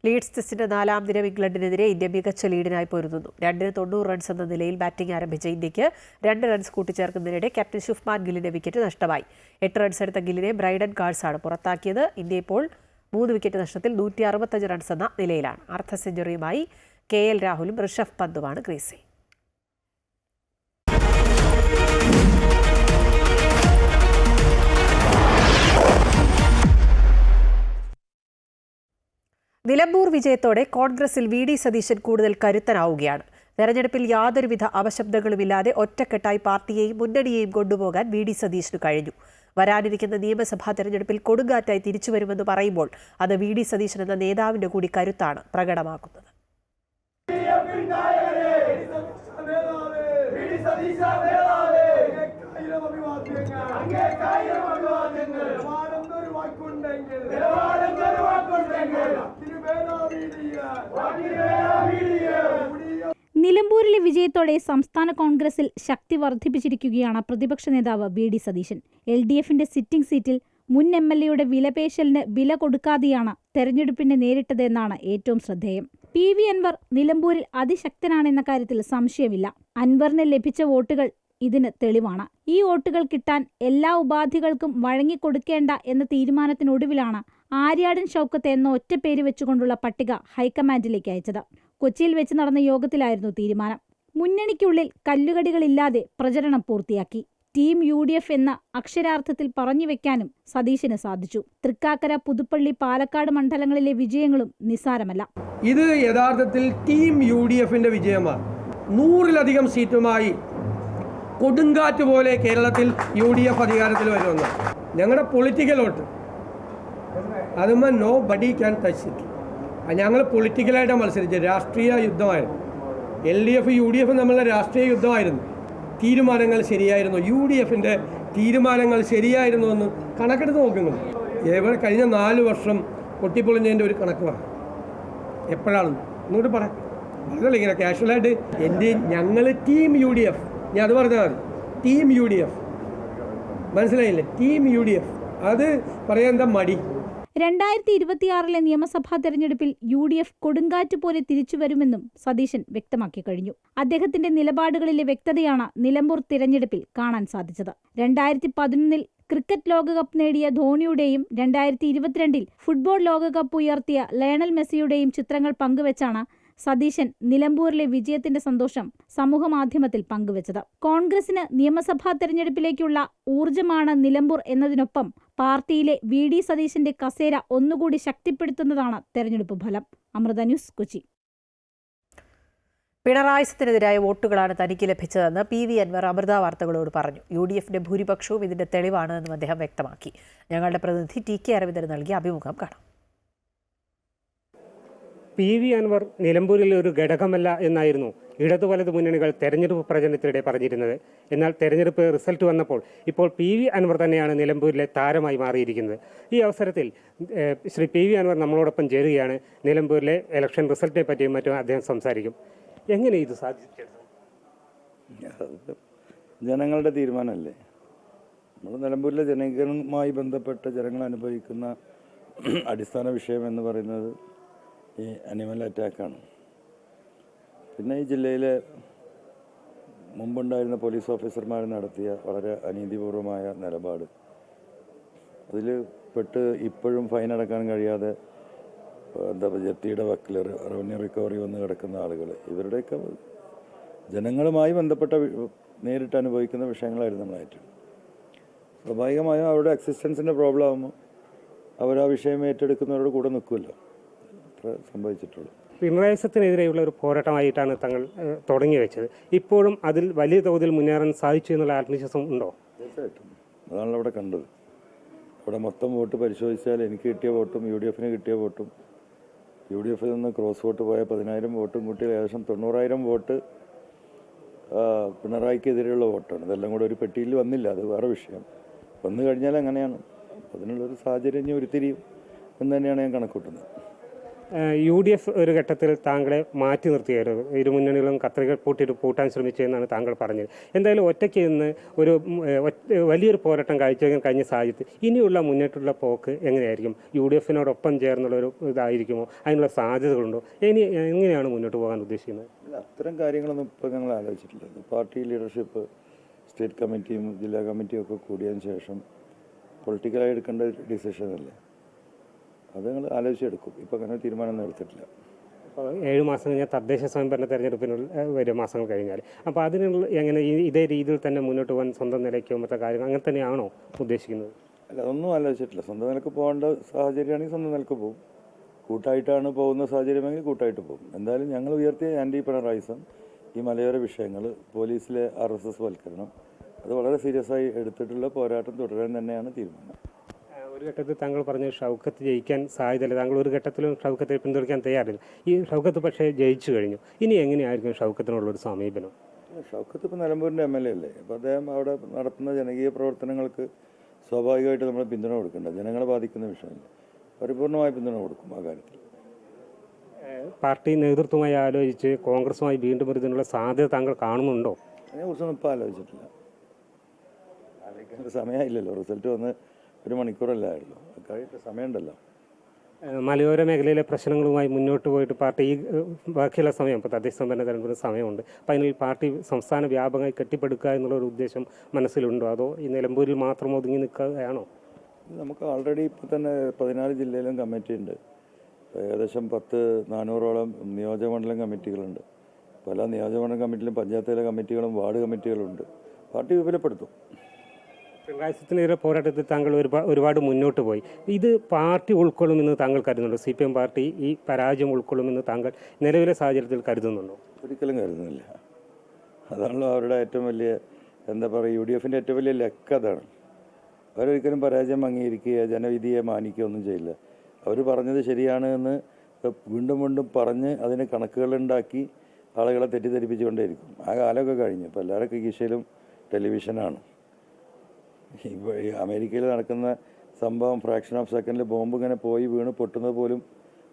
ലീഡ്സ് ടെസ്റ്റിന്റെ 4ാം ദിനം ഇംഗ്ലണ്ടിനെതിരെ ഇന്ത്യ മികച്ച ലീഡിനായി പൊരുതുന്നു. 290 റൺസ് എന്ന നിലയിൽ ബാറ്റിംഗ് ആരംഭിച്ച ഇന്ത്യക്ക് 2 റൺസ് കൂട്ടിച്ചേർക്കുന്നതിനിടെ ക്യാപ്റ്റൻ ശുഭ്മാൻ ഗില്ലിന്റെ വിക്കറ്റ് നഷ്ടമായി. 8 റൺസ് എടുത്ത ഗില്ലിനെ ബ്രൈഡൻ ഗാർഡ്സാണ് പുറത്താക്കിയത്. ഇന്ത്യ ഇപ്പോൾ 3 വിക്കറ്റ് നഷ്ടത്തിൽ 165 റൺസ് എന്ന നിലയിലാണ്. അർദ്ധ സെഞ്ചുറിയുമായി KL രാഹുലും ഋഷഭ് പന്തുമാണ് ക്രീസിൽ. നിലമ്പൂർ വിജയത്തോടെ കോൺഗ്രസിൽ VD സതീശൻ കൂടുതൽ കരുത്തനാവുകയാണ്. തെരഞ്ഞെടുപ്പിൽ യാതൊരുവിധ അപശബ്ദങ്ങളുമില്ലാതെ ഒറ്റക്കെട്ടായി പാർട്ടിയെയും മുന്നണിയെയും കൊണ്ടുപോകാൻ VD സതീശന് കഴിഞ്ഞു. വരാനിരിക്കുന്ന നിയമസഭാ തെരഞ്ഞെടുപ്പിൽ കൊടുങ്കാറ്റായി തിരിച്ചുവരുമെന്ന് പറയുമ്പോൾ അത് VD സതീശൻ എന്ന നേതാവിന്റെ കൂടി കരുത്താണ് പ്രകടമാക്കുന്നത്. നിലമ്പൂരിലെ വിജയത്തോടെ സംസ്ഥാന കോൺഗ്രസിൽ ശക്തി വർദ്ധിപ്പിച്ചിരിക്കുകയാണ് പ്രതിപക്ഷ നേതാവ് VD സതീശൻ. LDFന്റെ സിറ്റിംഗ് സീറ്റിൽ മുൻ MLAയുടെ വിലപേശലിന് വില കൊടുക്കാതെയാണ് തെരഞ്ഞെടുപ്പിനെ നേരിട്ടതെന്നാണ് ഏറ്റവും ശ്രദ്ധേയം. PV അൻവർ നിലമ്പൂരിൽ അതിശക്തനാണെന്ന കാര്യത്തിൽ സംശയമില്ല. അൻവറിന് ലഭിച്ച വോട്ടുകൾ ഇതിന് തെളിവാണ്. ഈ വോട്ടുകൾ കിട്ടാൻ എല്ലാ ഉപാധികൾക്കും വഴങ്ങിക്കൊടുക്കേണ്ട എന്ന തീരുമാനത്തിനൊടുവിലാണ് ആര്യാടൻ ഷൗക്കത്ത് എന്ന ഒറ്റ പേര് വെച്ചുകൊണ്ടുള്ള പട്ടിക ഹൈക്കമാൻഡിലേക്ക് അയച്ചത്. കൊച്ചിയിൽ വെച്ച് നടന്ന യോഗത്തിലായിരുന്നു തീരുമാനം. മുന്നണിക്കുള്ളിൽ കല്ലുകടികളില്ലാതെ പ്രചരണം പൂർത്തിയാക്കി. ടീം UDF എന്ന അക്ഷരാർത്ഥത്തിൽ പറഞ്ഞു വെക്കാനും സതീശന് സാധിച്ചു. തൃക്കാക്കര, പുതുപ്പള്ളി, പാലക്കാട് മണ്ഡലങ്ങളിലെ വിജയങ്ങളും നിസ്സാരമല്ല. ഇത് യഥാർത്ഥത്തിൽ ടീം UDFന്റെ വിജയമാണ്. 100-ലധികം സീറ്റുമായി കൊടുങ്കാറ്റ് പോലെ കേരളത്തിൽ UDF അധികാരത്തിൽ വരുമെന്ന്. ഞങ്ങളുടെ പൊളിറ്റിക്കൽ വോട്ട് അതുമ്പോൾ nobody can touch it. ഞങ്ങൾ പൊളിറ്റിക്കലായിട്ട് മത്സരിച്ച രാഷ്ട്രീയ യുദ്ധമായിരുന്നു. LDF UDF തമ്മിലുള്ള രാഷ്ട്രീയ യുദ്ധമായിരുന്നു. തീരുമാനങ്ങൾ ശരിയായിരുന്നു. UDFന്റെ തീരുമാനങ്ങൾ ശരിയായിരുന്നു എന്ന് കണക്കെടുത്ത് നോക്കുന്നത്. ഇവിടെ കഴിഞ്ഞ 4 വർഷം പൊട്ടിപ്പൊളിഞ്ഞതിൻ്റെ ഒരു കണക്ക് പറ, എപ്പോഴാണ് ഇങ്ങോട്ട് പറ. പറഞ്ഞല്ലോ ഇങ്ങനെ കാഷ്വലായിട്ട് ഞങ്ങൾ ടീം UDF, ഞാൻ അത് പറഞ്ഞാൽ മതി. ടീം UDF മനസ്സിലായില്ലേ? ടീം UDF അത് പറയാൻ എന്താ മടി? 2026 നിയമസഭാ തെരഞ്ഞെടുപ്പിൽ UDF കൊടുങ്കാറ്റ് പോലെ തിരിച്ചുവരുമെന്നും സതീശൻ വ്യക്തമാക്കി കഴിഞ്ഞു. അദ്ദേഹത്തിന്റെ നിലപാടുകളിലെ വ്യക്തതയാണ് നിലമ്പൂർ തിരഞ്ഞെടുപ്പിൽ കാണാൻ സാധിച്ചത്. 2011 ക്രിക്കറ്റ് ലോകകപ്പ് നേടിയ ധോണിയുടെയും 2022 ഫുട്ബോൾ ലോകകപ്പ് ഉയർത്തിയ ലയണൽ മെസ്സിയുടെയും ചിത്രങ്ങൾ പങ്കുവച്ചാണ് സതീശൻ നിലമ്പൂരിലെ വിജയത്തിന്റെ സന്തോഷം സമൂഹമാധ്യമത്തിൽ പങ്കുവച്ചത്. കോൺഗ്രസിന് നിയമസഭാ തെരഞ്ഞെടുപ്പിലേക്കുള്ള ഊർജമാണ് നിലമ്പൂർ എന്നതിനൊപ്പം പാർട്ടിയിലെ VD സതീശന്റെ കസേര ഒന്നുകൂടി ശക്തിപ്പെടുത്തുന്നതാണ് തെരഞ്ഞെടുപ്പ് ഫലം. അമൃത ന്യൂസ്, കൊച്ചി. പിണറായിസത്തിനെതിരായ വോട്ടുകളാണ് തനിക്ക് ലഭിച്ചതെന്ന് PV അൻവർ അമൃത വാർത്തകളോട് പറഞ്ഞു. UDFന്റെ ഭൂരിപക്ഷവും ഇതിന്റെ തെളിവാണ് എന്നും അദ്ദേഹം വ്യക്തമാക്കി. ഞങ്ങളുടെ പ്രതിനിധി TK അരവിന്ദൻ നൽകിയ അഭിമുഖം കാണാം. PV അൻവർ നിലമ്പൂരിലെ ഒരു ഘടകമല്ല എന്നായിരുന്നു ഇടതു വലതു മുന്നണികൾ തെരഞ്ഞെടുപ്പ് പ്രചരണത്തിനിടെ പറഞ്ഞിരുന്നത്. എന്നാൽ തെരഞ്ഞെടുപ്പ് റിസൾട്ട് വന്നപ്പോൾ ഇപ്പോൾ PV അൻവർ തന്നെയാണ് നിലമ്പൂരിലെ താരമായി മാറിയിരിക്കുന്നത്. ഈ അവസരത്തിൽ ശ്രീ PV അൻവർ നമ്മളോടൊപ്പം ചേരുകയാണ്. നിലമ്പൂരിലെ ഇലക്ഷൻ റിസൾട്ടിനെ പറ്റിയും മറ്റും അദ്ദേഹം സംസാരിക്കും. എങ്ങനെ ഇത് സാധിച്ചത്? ജനങ്ങളുടെ തീരുമാനമല്ലേ. നമ്മൾ നിലമ്പൂരിലെ ജനങ്ങളുമായി ബന്ധപ്പെട്ട ജനങ്ങൾ അനുഭവിക്കുന്ന അടിസ്ഥാന വിഷയം എന്ന് പറയുന്നത് ഈ അനിമൽ അറ്റാക്കാണ്. പിന്നെ ഈ ജില്ലയിലെ മുമ്പുണ്ടായിരുന്ന പോലീസ് ഓഫീസർമാർ നടത്തിയ വളരെ അനീതിപൂർവമായ നിലപാട്, അതിൽ പെട്ട് ഇപ്പോഴും ഫൈൻ അടക്കാൻ കഴിയാതെ ജപ്തിയുടെ വക്കിൽ റവന്യൂ റിക്കവറി വന്ന് കിടക്കുന്ന ആളുകൾ, ഇവരുടെയൊക്കെ ജനങ്ങളുമായി ബന്ധപ്പെട്ട നേരിട്ട് അനുഭവിക്കുന്ന വിഷയങ്ങളായിരുന്നു നമ്മളായിട്ട്. സ്വാഭാവികമായും അവരുടെ എക്സിസ്റ്റൻസിൻ്റെ പ്രോബ്ലം ആകുമ്പോൾ അവർ ആ വിഷയം ഏറ്റെടുക്കുന്നവരോട് കൂടെ നിൽക്കുമല്ലോ. അത്ര സംഭവിച്ചിട്ടുള്ളൂ. പിണറായിസത്തിനെതിരെയുള്ള ഒരു പോരാട്ടമായിട്ടാണ് തങ്ങൾ തുടങ്ങി വെച്ചത്. ഇപ്പോഴും അതിൽ വലിയ തോതിൽ മുന്നേറാൻ സാധിച്ചു എന്നുള്ള ആത്മവിശ്വാസം ഉണ്ടോ? തീർച്ചയായിട്ടും. അതാണല്ലോ അവിടെ കണ്ടത്. അവിടെ മൊത്തം വോട്ട് പരിശോധിച്ചാൽ എനിക്ക് കിട്ടിയ വോട്ടും UDFന് കിട്ടിയ വോട്ടും UDFിൽ നിന്ന് ക്രോസ് വോട്ട് പോയ 10,000 വോട്ടും കൂട്ടി ഏകദേശം 90,000 വോട്ട് പിണറായിക്കെതിരെയുള്ള വോട്ടാണ്. ഇതെല്ലാം കൂടെ ഒരു പെട്ടിയിൽ വന്നില്ല, അത് വേറെ വിഷയം. വന്നു കഴിഞ്ഞാൽ അങ്ങനെയാണ്. അതിനുള്ളൊരു സാഹചര്യം ഉരുത്തിരിയും എന്ന് തന്നെയാണ് ഞാൻ കണക്കൂട്ടുന്നത്. UDF ഒരു ഘട്ടത്തിൽ താങ്കളെ മാറ്റി നിർത്തിയായിരുന്നു. ഇരു മുന്നണികളും കത്രികൾ പൂട്ടാൻ ശ്രമിച്ചു എന്നാണ് താങ്കൾ പറഞ്ഞത്. എന്തായാലും ഒറ്റയ്ക്ക് നിന്ന് ഒരു വലിയൊരു പോരാട്ടം കാഴ്ചവെക്കാൻ കഴിഞ്ഞ സാഹചര്യത്തിൽ ഇനിയുള്ള മുന്നോട്ടുള്ള പോക്ക് എങ്ങനെയായിരിക്കും? UDFനോടൊപ്പം ചേർന്നുള്ളൊരു ഇതായിരിക്കുമോ? അതിനുള്ള സാധ്യതകളുണ്ടോ? ഇനി എങ്ങനെയാണ് മുന്നോട്ട് പോകാൻ ഉദ്ദേശിക്കുന്നത്? അത്തരം കാര്യങ്ങളൊന്നും ഇപ്പോൾ ഞങ്ങൾ ആലോചിച്ചിട്ടില്ല. പാർട്ടി ലീഡർഷിപ്പ്, സ്റ്റേറ്റ് കമ്മിറ്റിയും ജില്ലാ കമ്മിറ്റിയും ഒക്കെ കൂടിയതിന് ശേഷം പൊളിറ്റിക്കലായി എടുക്കേണ്ട ഡിസിഷനല്ലേ, അത് ഞങ്ങൾ ആലോചിച്ചെടുക്കും. ഇപ്പോൾ അങ്ങനെ തീരുമാനമൊന്നും എടുത്തിട്ടില്ല. അപ്പോൾ 7 മാസം കഴിഞ്ഞാൽ തദ്ദേശ സ്വയംഭരണ തെരഞ്ഞെടുപ്പിനുള്ള വരും മാസങ്ങൾ കഴിഞ്ഞാൽ. അപ്പോൾ അതിനുള്ള എങ്ങനെ ഇതേ രീതിയിൽ തന്നെ മുന്നോട്ട് പോകാൻ സ്വന്തം നിലയ്ക്കോ മറ്റേ കാര്യങ്ങൾ അങ്ങനെ തന്നെയാണോ ഉദ്ദേശിക്കുന്നത്? അല്ല, അതൊന്നും ആലോചിച്ചിട്ടില്ല. സ്വന്തം നിലക്ക് പോകേണ്ട സാഹചര്യമാണെങ്കിൽ സ്വന്തം നിലക്ക് പോകും. കൂട്ടായിട്ടാണ് പോകുന്ന സാഹചര്യമെങ്കിൽ കൂട്ടായിട്ട് പോകും. എന്തായാലും ഞങ്ങൾ ഉയർത്തിയ ആൻറ്റി പിണറായിസം, ഈ മലയോര വിഷയങ്ങൾ, പോലീസിലെ RSS വൽക്കരണം, അത് വളരെ സീരിയസ് ആയി എടുത്തിട്ടുള്ള പോരാട്ടം തുടരാൻ തന്നെയാണ് തീരുമാനം. ഒരു ഘട്ടത്തിൽ താങ്കൾ പറഞ്ഞ ഷൗക്കത്ത് ജയിക്കാൻ സാധ്യതയില്ല. താങ്കൾ ഒരു ഘട്ടത്തിലും ഷൗക്കത്തെ പിന്തുണയ്ക്കാൻ തയ്യാറില്ല. ഈ ഷൗക്കത്ത് പക്ഷേ ജയിച്ചു കഴിഞ്ഞു. ഇനി എങ്ങനെയായിരിക്കും ഷൗക്കത്തിനുള്ളൊരു സമീപനം? ഷൗക്കത്ത് ഇപ്പോൾ നിലമ്പൂരിൻ്റെ MLA അല്ലേ. അപ്പോൾ അദ്ദേഹം അവിടെ നടത്തുന്ന ജനകീയ പ്രവർത്തനങ്ങൾക്ക് സ്വാഭാവികമായിട്ട് നമ്മൾ പിന്തുണ കൊടുക്കേണ്ട. ജനങ്ങളെ ബാധിക്കുന്ന വിഷയമല്ല, പരിപൂർണമായ പിന്തുണ കൊടുക്കും ആ കാര്യത്തിൽ. പാർട്ടി നേതൃത്വമായി ആലോചിച്ച് കോൺഗ്രസുമായി വീണ്ടും ഇതിനുള്ള സാധ്യത താങ്കൾ കാണുന്നുണ്ടോ? അതിനെക്കുറിച്ചൊന്നും ഇപ്പോൾ ആലോചിച്ചിട്ടില്ല. ആലോചിക്കേണ്ട സമയമായില്ലല്ലോ. റിസൾട്ട് വന്ന് 1 മണിക്കൂറല്ലായിരുന്നു. അക്കാര്യത്തിൽ സമയമുണ്ടല്ലോ. മലയോര മേഖലയിലെ പ്രശ്നങ്ങളുമായി മുന്നോട്ട് പോയിട്ട് പാർട്ടി ബാക്കിയുള്ള സമയം, ഇപ്പോൾ തദ്ദേശ സ്വയംഭരണ തെരഞ്ഞെടുപ്പിന് സമയമുണ്ട്. അപ്പോൾ അതിൽ പാർട്ടി സംസ്ഥാന വ്യാപകമായി കെട്ടിപ്പടുക്കുക എന്നുള്ളൊരു ഉദ്ദേശം മനസ്സിലുണ്ടോ? അതോ ഈ നിലമ്പൂരിൽ മാത്രം ഒതുങ്ങി നിൽക്കുകയാണോ? നമുക്ക് ഓൾറെഡി ഇപ്പോൾ തന്നെ 14 ജില്ലയിലും കമ്മിറ്റി ഉണ്ട്. ഏകദേശം 400ഓളം നിയോജകമണ്ഡലം കമ്മിറ്റികളുണ്ട്. പല നിയോജകമണ്ഡലം കമ്മിറ്റിയിലും പഞ്ചായത്തിലെ കമ്മിറ്റികളും വാർഡ് കമ്മിറ്റികളുണ്ട്. പാർട്ടി വിപുലപ്പെടുത്തും. പിണറായിസത്തിനെതിരെ പോരാട്ടത്തിൽ താങ്കൾ ഒരുപാട് മുന്നോട്ട് പോയി. ഇത് പാർട്ടി ഉൾക്കൊള്ളുമെന്ന് താങ്കൾ കരുതുന്നുണ്ടോ? CPM പാർട്ടി ഈ പരാജയം ഉൾക്കൊള്ളുമെന്ന് താങ്കൾ നിലവിലെ സാഹചര്യത്തിൽ കരുതുന്നുണ്ടോ? ഒരിക്കലും കരുതുന്നില്ല. അതാണല്ലോ അവരുടെ ഏറ്റവും വലിയ, എന്താ പറയുക, UDFൻ്റെ ഏറ്റവും വലിയ ലക്ക് അതാണ്. അവരൊരിക്കലും പരാജയം അംഗീകരിക്കുകയോ ജനവിധിയെ മാനിക്കുകയോ ഒന്നും ചെയ്യില്ല. അവർ പറഞ്ഞത് ശരിയാണ് എന്ന് വീണ്ടും വീണ്ടും പറഞ്ഞ് അതിന് കണക്കുകളുണ്ടാക്കി ആളുകളെ തെറ്റിദ്ധരിപ്പിച്ചുകൊണ്ടേയിരിക്കും. ആ കാലമൊക്കെ കഴിഞ്ഞു. ഇപ്പോൾ എല്ലാവരുടെ കീശയിലും ടെലിവിഷനാണ്. ഇപ്പോൾ ഈ അമേരിക്കയിൽ നടക്കുന്ന സംഭവം ഫ്രാക്ഷൻ ഓഫ് സെക്കൻഡിൽ ബോംബ് ഇങ്ങനെ പോയി വീണ് പൊട്ടുന്നത് പോലും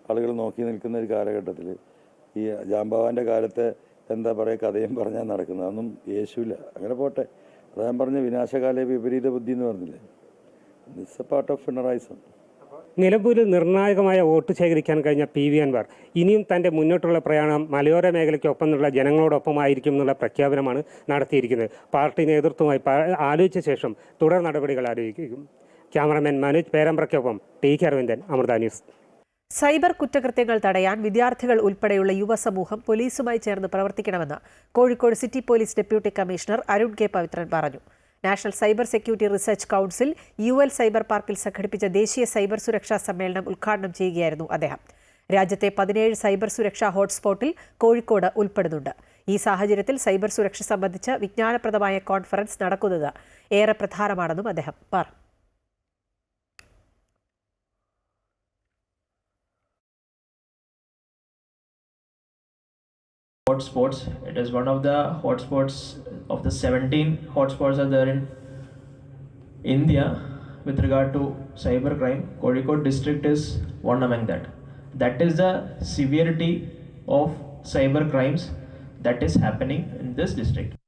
ആളുകൾ നോക്കി നിൽക്കുന്ന ഒരു കാലഘട്ടത്തിൽ ഈ ജാംബവാൻ്റെ കാലത്തെ എന്താ പറയുക കഥയും പറഞ്ഞാൽ നടക്കുന്നത് അതൊന്നും യേശുവില്ല. അങ്ങനെ പോട്ടെ. അതാ ഞാൻ പറഞ്ഞ വിനാശകാല വിപരീത ബുദ്ധി എന്ന് പറഞ്ഞില്ലേ, ഇറ്റ്സ് എ പാർട്ട് ഓഫ് പിണറായിസം. നിലമ്പൂരിൽ നിർണായകമായ വോട്ട് ശേഖരിക്കാൻ കഴിഞ്ഞ PV അൻവർ ഇനിയും തൻ്റെ മുന്നോട്ടുള്ള പ്രയാണം മലയോര മേഖലയ്ക്കൊപ്പമുള്ള ജനങ്ങളോടൊപ്പമായിരിക്കും എന്നുള്ള പ്രഖ്യാപനമാണ് നടത്തിയിരിക്കുന്നത്. പാർട്ടി നേതൃത്വവുമായി ആലോചിച്ച ശേഷം തുടർ നടപടികൾ ആലോചിക്കും. ക്യാമറമാൻ മനോജ് പേരമ്പ്രയ്ക്കൊപ്പം TK Aravindan, Amrita News. Cyber കുറ്റകൃത്യങ്ങൾ തടയാൻ വിദ്യാർത്ഥികൾ ഉൾപ്പെടെയുള്ള യുവസമൂഹം പോലീസുമായി ചേർന്ന് പ്രവർത്തിക്കണമെന്ന് Kozhikode city police deputy commissioner Arun K Pavithran പറഞ്ഞു. National cyber security research council UL cyber പാർക്കിൽ സംഘടിപ്പിച്ച ദേശീയ സൈബർ സുരക്ഷാ സമ്മേളനം ഉദ്ഘാടനം ചെയ്യുകയായിരുന്നു അദ്ദേഹം. രാജ്യത്തെ 17 സൈബർ സുരക്ഷാ ഹോട്ട്സ്പോട്ടിൽ കോഴിക്കോട് ഉൾപ്പെടുന്നുണ്ട്. ഈ സാഹചര്യത്തിൽ സൈബർ സുരക്ഷ സംബന്ധിച്ച് വിജ്ഞാനപ്രദമായ കോൺഫറൻസ് നടക്കുന്നത് ഏറെ പ്രധാനമാണെന്നും അദ്ദേഹം പറഞ്ഞു. Hotspots. It is one of the hotspots of the 17 hotspots are there in India with regard to cybercrime. Kozhikode district is one among that. That is the severity of cyber crimes that is happening in this district.